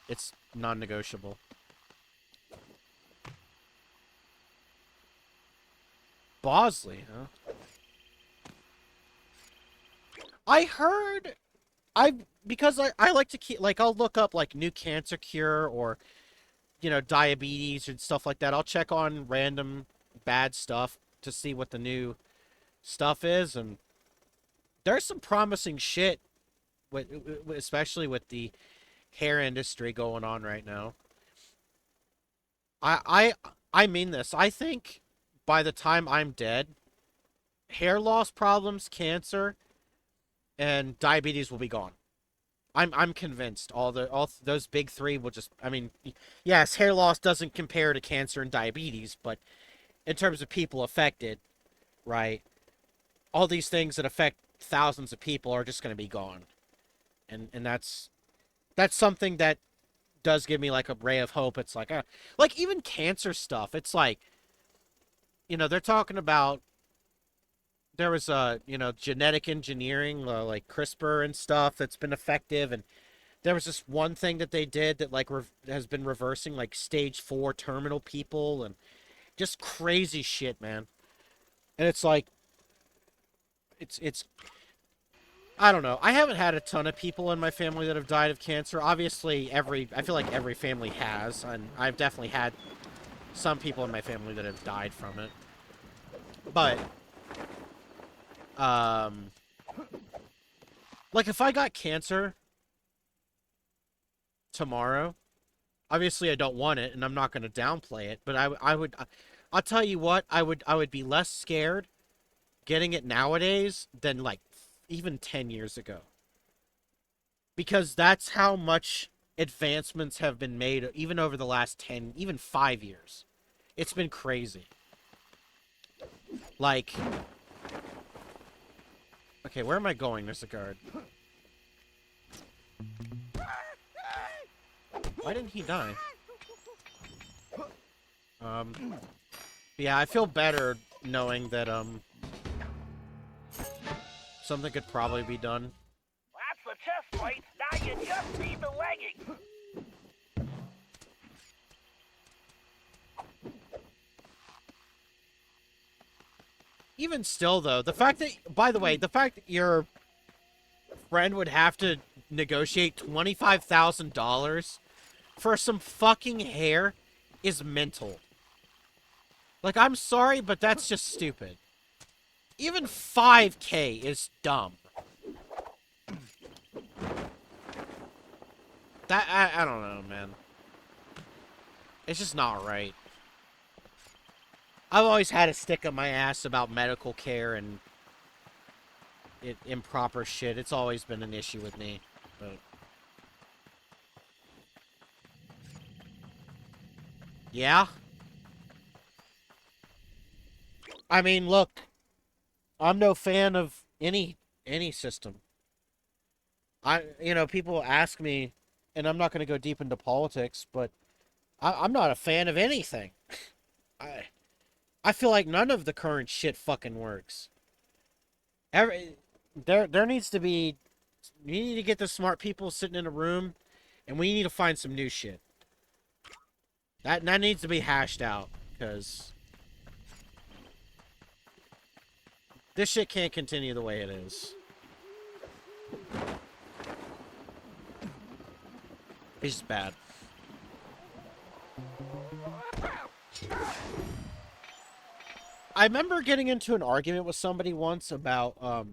It's non-negotiable. Bosley, huh? I heard because I like to keep like I'll look up like new cancer cure or diabetes and stuff like that. I'll check on random bad stuff to see what the new stuff is, and there's some promising shit especially with the hair industry going on right now. I I mean this. I think by the time I'm dead, hair loss problems, cancer, and diabetes will be gone. I'm convinced all those big three will just. I mean, yes, hair loss doesn't compare to cancer and diabetes, but in terms of people affected, right? All these things that affect thousands of people are just going to be gone, and that's something that does give me like a ray of hope. It's like even cancer stuff. It's like they're talking about there was genetic engineering like CRISPR and stuff that's been effective, and there was this one thing that they did that like has been reversing like stage 4 terminal people and just crazy shit, man. And it's like it's I don't know. I haven't had a ton of people in my family that have died of cancer. Obviously, I feel like every family has, and I've definitely had some people in my family that have died from it. But um like if I got cancer tomorrow, obviously I don't want it and I'm not going to downplay it, but I would I'll tell you what, I would be less scared getting it nowadays than like even 10 years ago. Because that's how much advancements have been made even over the last 10, even 5 years. It's been crazy. Like okay, where am I going? There's a guard. Why didn't he die? Yeah, I feel better knowing that something could probably be done. That's the chest plate. Now you just need the leggings. Even still, though, by the way, the fact that your friend would have to negotiate $25,000 for some fucking hair is mental. Like, I'm sorry, but that's just stupid. Even 5K is dumb. I don't know, man. It's just not right. I've always had a stick up my ass about medical care and improper shit. It's always been an issue with me. But yeah. I mean, look, I'm no fan of any system. People ask me, and I'm not going to go deep into politics, but I'm not a fan of anything. I I feel like none of the current shit fucking works. Every there needs to be. You need to get the smart people sitting in a room, and we need to find some new shit. That needs to be hashed out because this shit can't continue the way it is. It's just bad. I remember getting into an argument with somebody once about I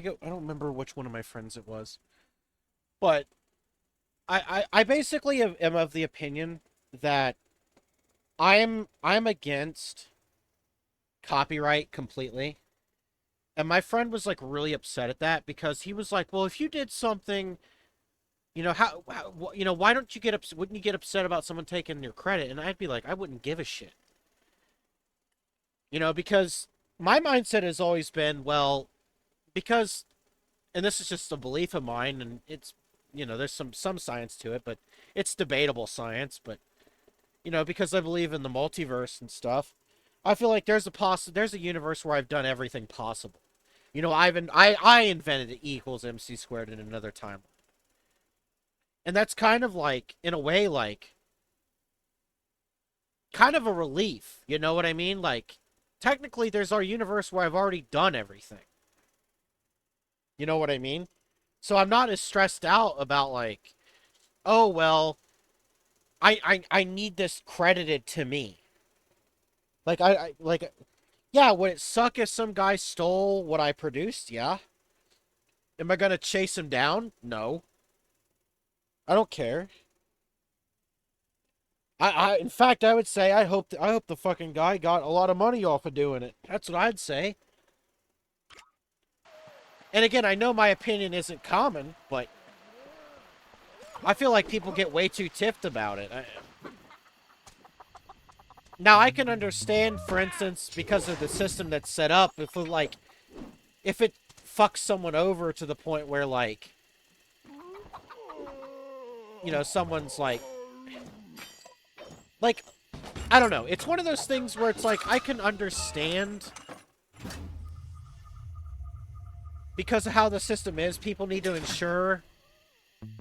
don't remember which one of my friends it was, but I basically am of the opinion that I'm against copyright completely. And my friend was like really upset at that because he was like, "Well, if you did something, you know, why don't you get upset? Wouldn't you get upset about someone taking your credit?" And I'd be like, "I wouldn't give a shit." Because my mindset has always been, well, because and this is just a belief of mine and it's there's some science to it, but it's debatable science, but because I believe in the multiverse and stuff, I feel like there's a universe where I've done everything possible. I invented E equals MC squared in another timeline. And that's kind of like, in a way, like, kind of a relief. You know what I mean? Like, technically, there's our universe where I've already done everything. You know what I mean? So I'm not as stressed out about, like, oh, well, I need this credited to me. Yeah, would it suck if some guy stole what I produced? Yeah. Am I gonna chase him down? No. I don't care. In fact, I would say I hope the fucking guy got a lot of money off of doing it. That's what I'd say. And again, I know my opinion isn't common, but I feel like people get way too tiffed about it. Now I can understand, for instance, because of the system that's set up, if it fucks someone over to the point where someone's like I don't know. It's one of those things where it's like I can understand because of how the system is. People need to ensure,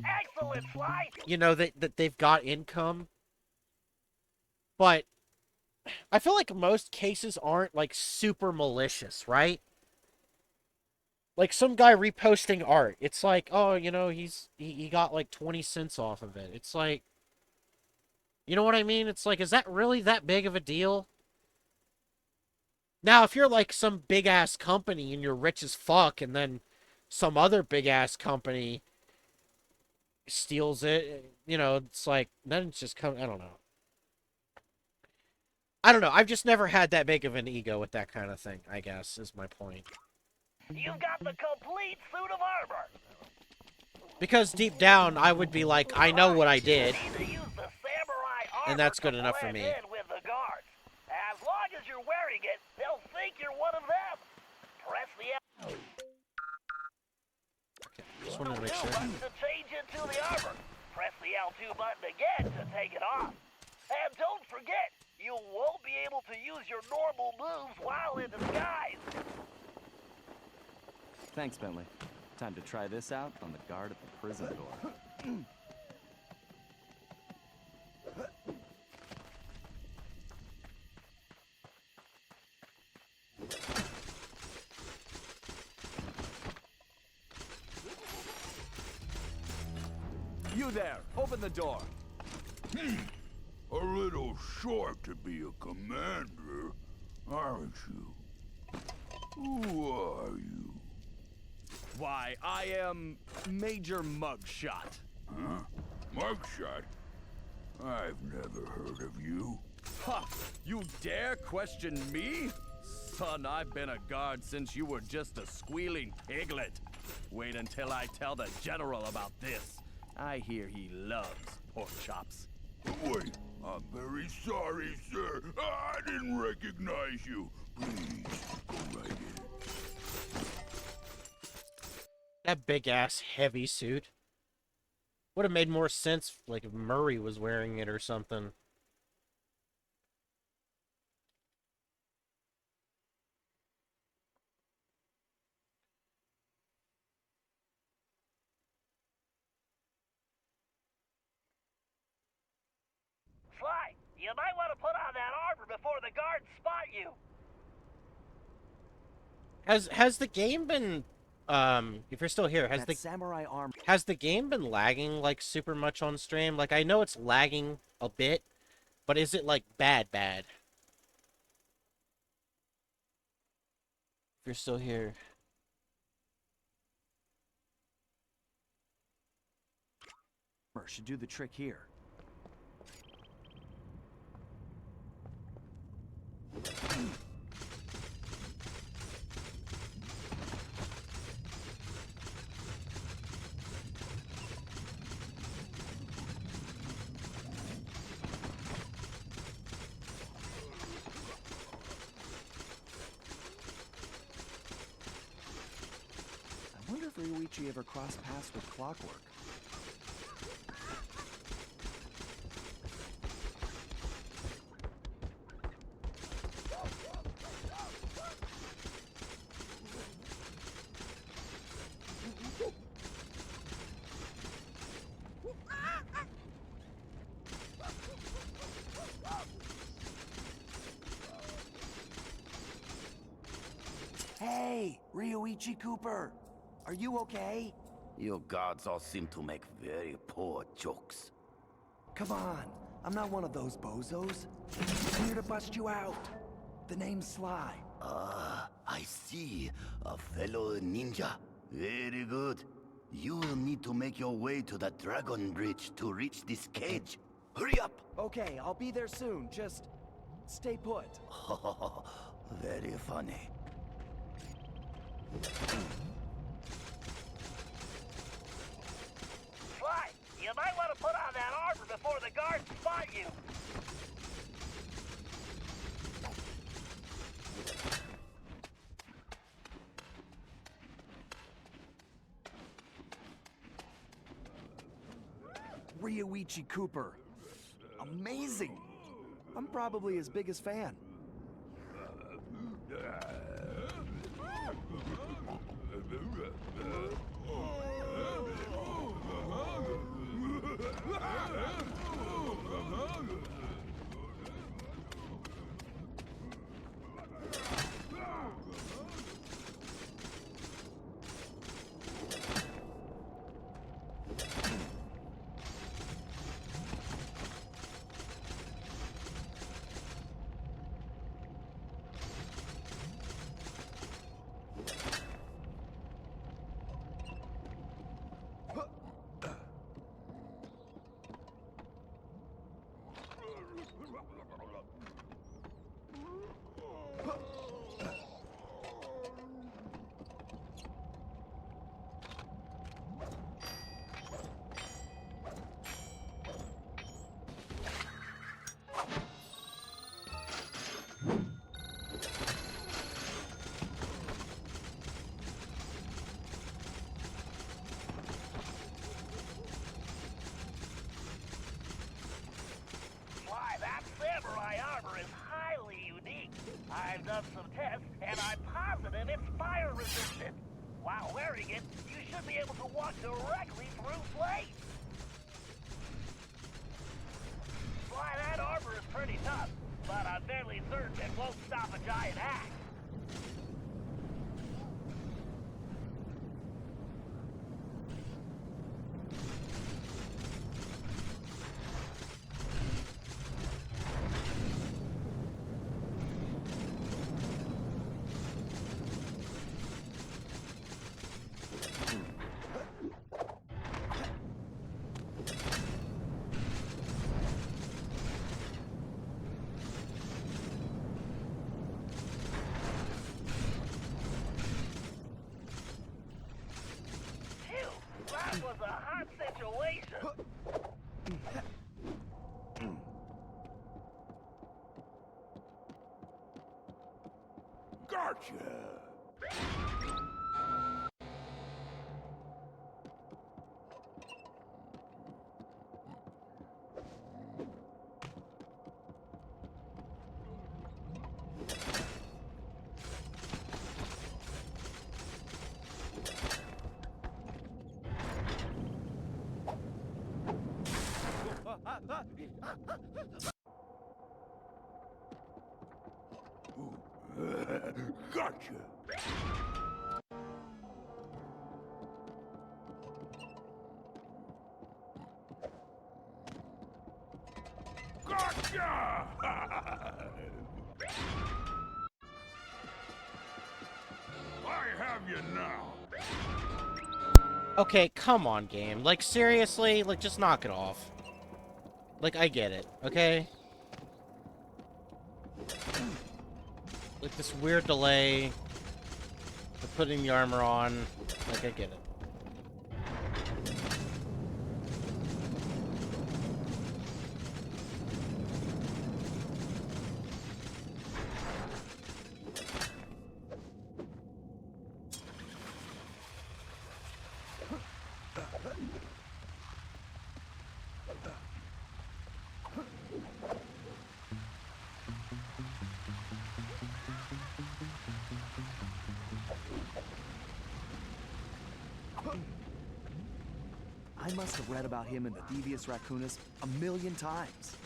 Excellent, Sly! that they've got income. But I feel like most cases aren't like super malicious, right? Like some guy reposting art. It's like, oh, he got like 20 cents off of it. It's like, you know what I mean? It's like, is that really that big of a deal? Now, if you're like some big ass company and you're rich as fuck, and then some other big ass company steals it, it's like, then it's just I don't know. I don't know. I've just never had that big of an ego with that kind of thing, I guess, is my point. You've got the complete suit of armor! Because deep down, I would be like, I know what I did. You need to use the samurai armor And that's good to enough for blend me. in with the guards. As long as you're wearing it, they'll think you're one of them. Press the L. Just wanted to make L2 sure. button to change into the armor. Press the L2 button again to take it off. And don't forget, you won't be able to use your normal moves while in disguise. Thanks, Bentley. Time to try this out on the guard at the prison door. You there! Open the door! A little short to be a commander, aren't you? Who are you? Why, I am Major Mugshot. Huh? Mugshot? I've never heard of you. Ha! You dare question me? Son, I've been a guard since you were just a squealing piglet. Wait until I tell the General about this. I hear he loves pork chops. Wait, I'm very sorry, sir. I didn't recognize you. Please, go right in. That big ass heavy suit. Would have made more sense, like, if Murray was wearing it or something. You might want to put on that armor before the guards spot you. Has the game been if you're still here, That samurai arm. has the game been lagging like super much on stream? Like I know it's lagging a bit, but is it like bad? If you're still here. Should do the trick here. I wonder if Ryuichi ever crossed paths with Clockwork. Hey, Ryuichi Cooper! Are you okay? You guards all seem to make very poor jokes. Come on, I'm not one of those bozos. I'm here to bust you out. The name's Sly. Ah, I see. A fellow ninja. Very good. You will need to make your way to the Dragon Bridge to reach this cage. Hurry up! Okay, I'll be there soon. Just stay put. Very funny. Sly, you might want to put on that armor before the guards spot you. Ryuichi Cooper. Amazing. I'm probably his biggest fan. Sly, that samurai armor is highly unique. I've done some tests, and I'm positive it's fire resistant. While wearing it, you should be able to walk directly through flames. Sly, that armor is pretty tough, but I'm fairly certain it won't stop a giant axe. Phew, that was a hot situation. Gotcha! Gotcha. Gotcha! I have you now. Okay, come on, game. Like, seriously? Like, just knock it off. Like, I get it, okay? Like, this weird delay of putting the armor on. Like, I get it. I must have read about him in the Thievius Raccoonus a million times.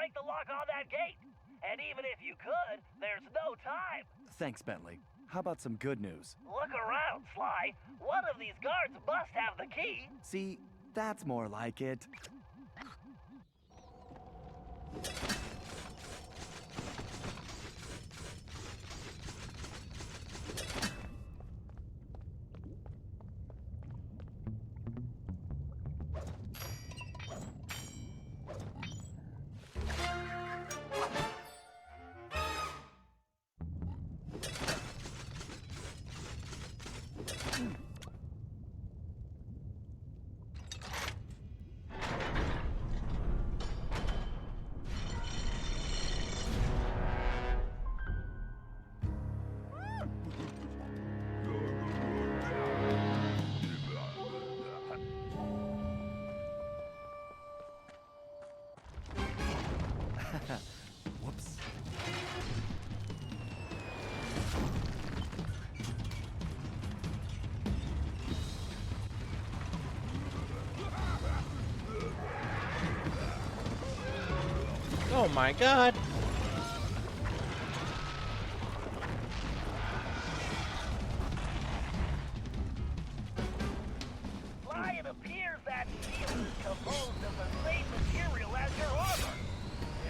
break the lock on that gate. And even if you could, there's no time. Thanks, Bentley. How about some good news? Look around, Sly. One of these guards must have the key. See, that's more like it. Whoops. Oh my god. Sly, it appears that shield is composed of the same material as your armor.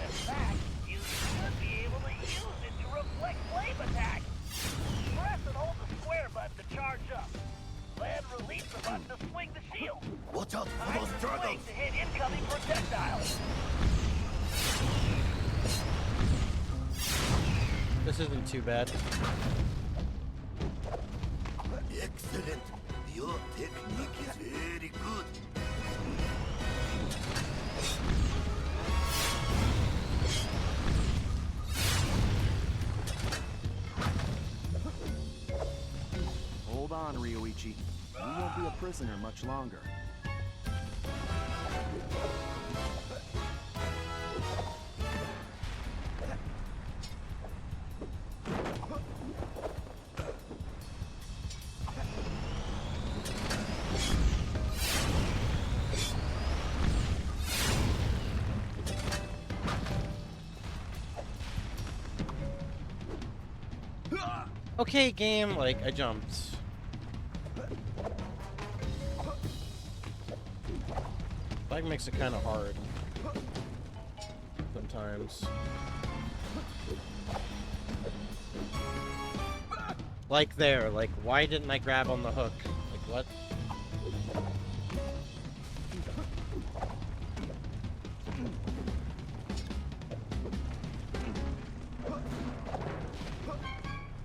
In fact, you should be able to use it to reflect flame attacks. Press and hold the square button to charge up. Then release the button to swing the shield. Watch out for Time those to swing turtles! to hit incoming projectiles. This isn't too bad. Excellent! Your technique is very good. Hold on, Ryoichi. You won't be a prisoner much longer. Okay, game, like, I jumped. That makes it kind of hard. Sometimes. Like there, like, why didn't I grab on the hook? Like, what?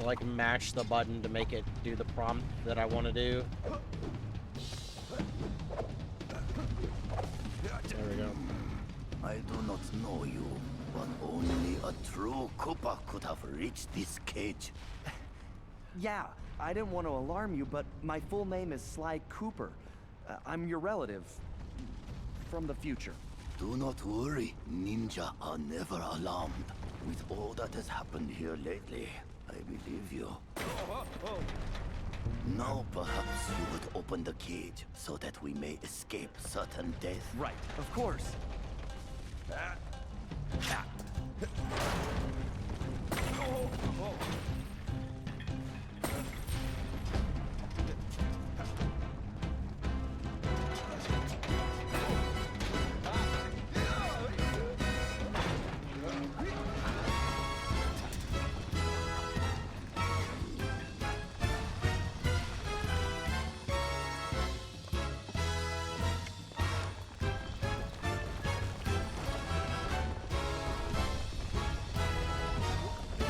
Like mash the button to make it do the prompt that I want to do. There we go. I do not know you, But only a true Koopa could have reached this cage. Yeah, I didn't want to alarm you, but my full name is Sly Cooper. I'm your relative. From the future. Do not worry, ninja are never alarmed. With all that has happened here lately, I believe you. Now perhaps you would open the cage so that we may escape certain death. Right, of course.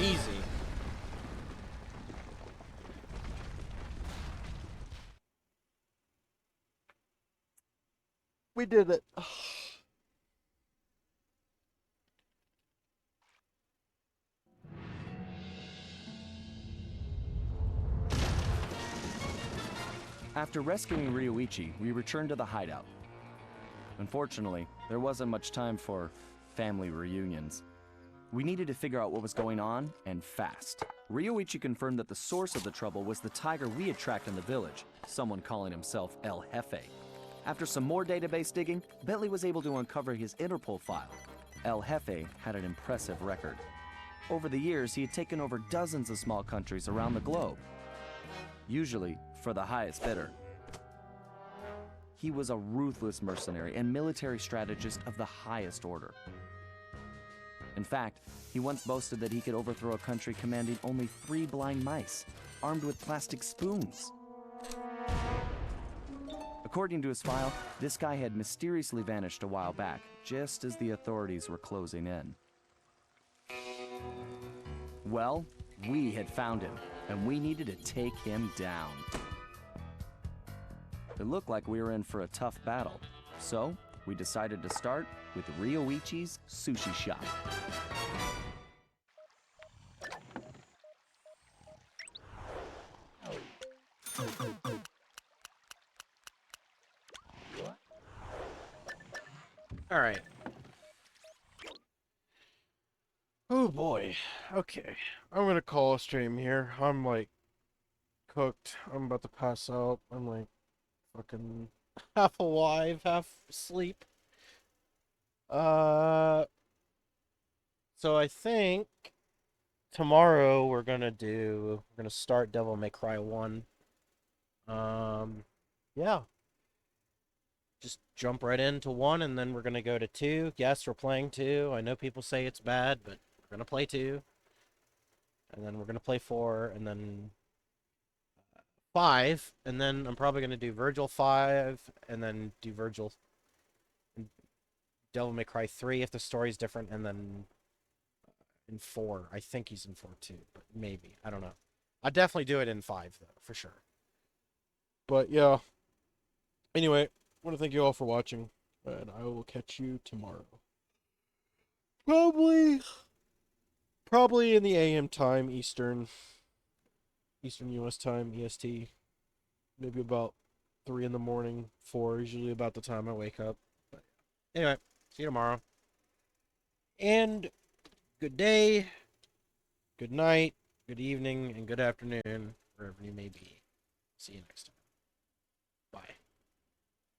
Easy. We did it. After rescuing Ryoichi, we returned to the hideout. Unfortunately, there wasn't much time for family reunions. We needed to figure out what was going on, and fast. Ryoichi confirmed that the source of the trouble was the tiger we had tracked in the village, someone calling himself El Jefe. After some more database digging, Bentley was able to uncover his Interpol file. El Jefe had an impressive record. Over the years, he had taken over dozens of small countries around the globe, usually for the highest bidder. He was a ruthless mercenary and military strategist of the highest order. In fact, he once boasted that he could overthrow a country commanding only 3 blind mice, armed with plastic spoons. According to his file, this guy had mysteriously vanished a while back, just as the authorities were closing in. Well, we had found him, and we needed to take him down. It looked like we were in for a tough battle, so we decided to start with Ryoichi's sushi shop. All right. Oh boy. Okay. I'm gonna call a stream here. I'm like cooked. I'm about to pass out. I'm like fucking half alive, half asleep. So I think tomorrow we're gonna start Devil May Cry 1. Yeah. Just jump right into 1 and then we're gonna go to 2. Yes, we're playing 2. I know people say it's bad, but we're gonna play 2. And then we're gonna play 4 and then 5, and then I'm probably gonna do Virgil 5 and then do Virgil Devil May Cry 3 if the story's different, and then in 4. I think he's in 4 too, but maybe. I don't know. I'd definitely do it in 5 though, for sure. But yeah. Anyway, I want to thank you all for watching, and I will catch you tomorrow. Probably in the AM time, Eastern US time, EST. Maybe about 3 in the morning, 4, usually about the time I wake up. But anyway, see you tomorrow. And good day, good night, good evening, and good afternoon, wherever you may be. See you next time. Bye.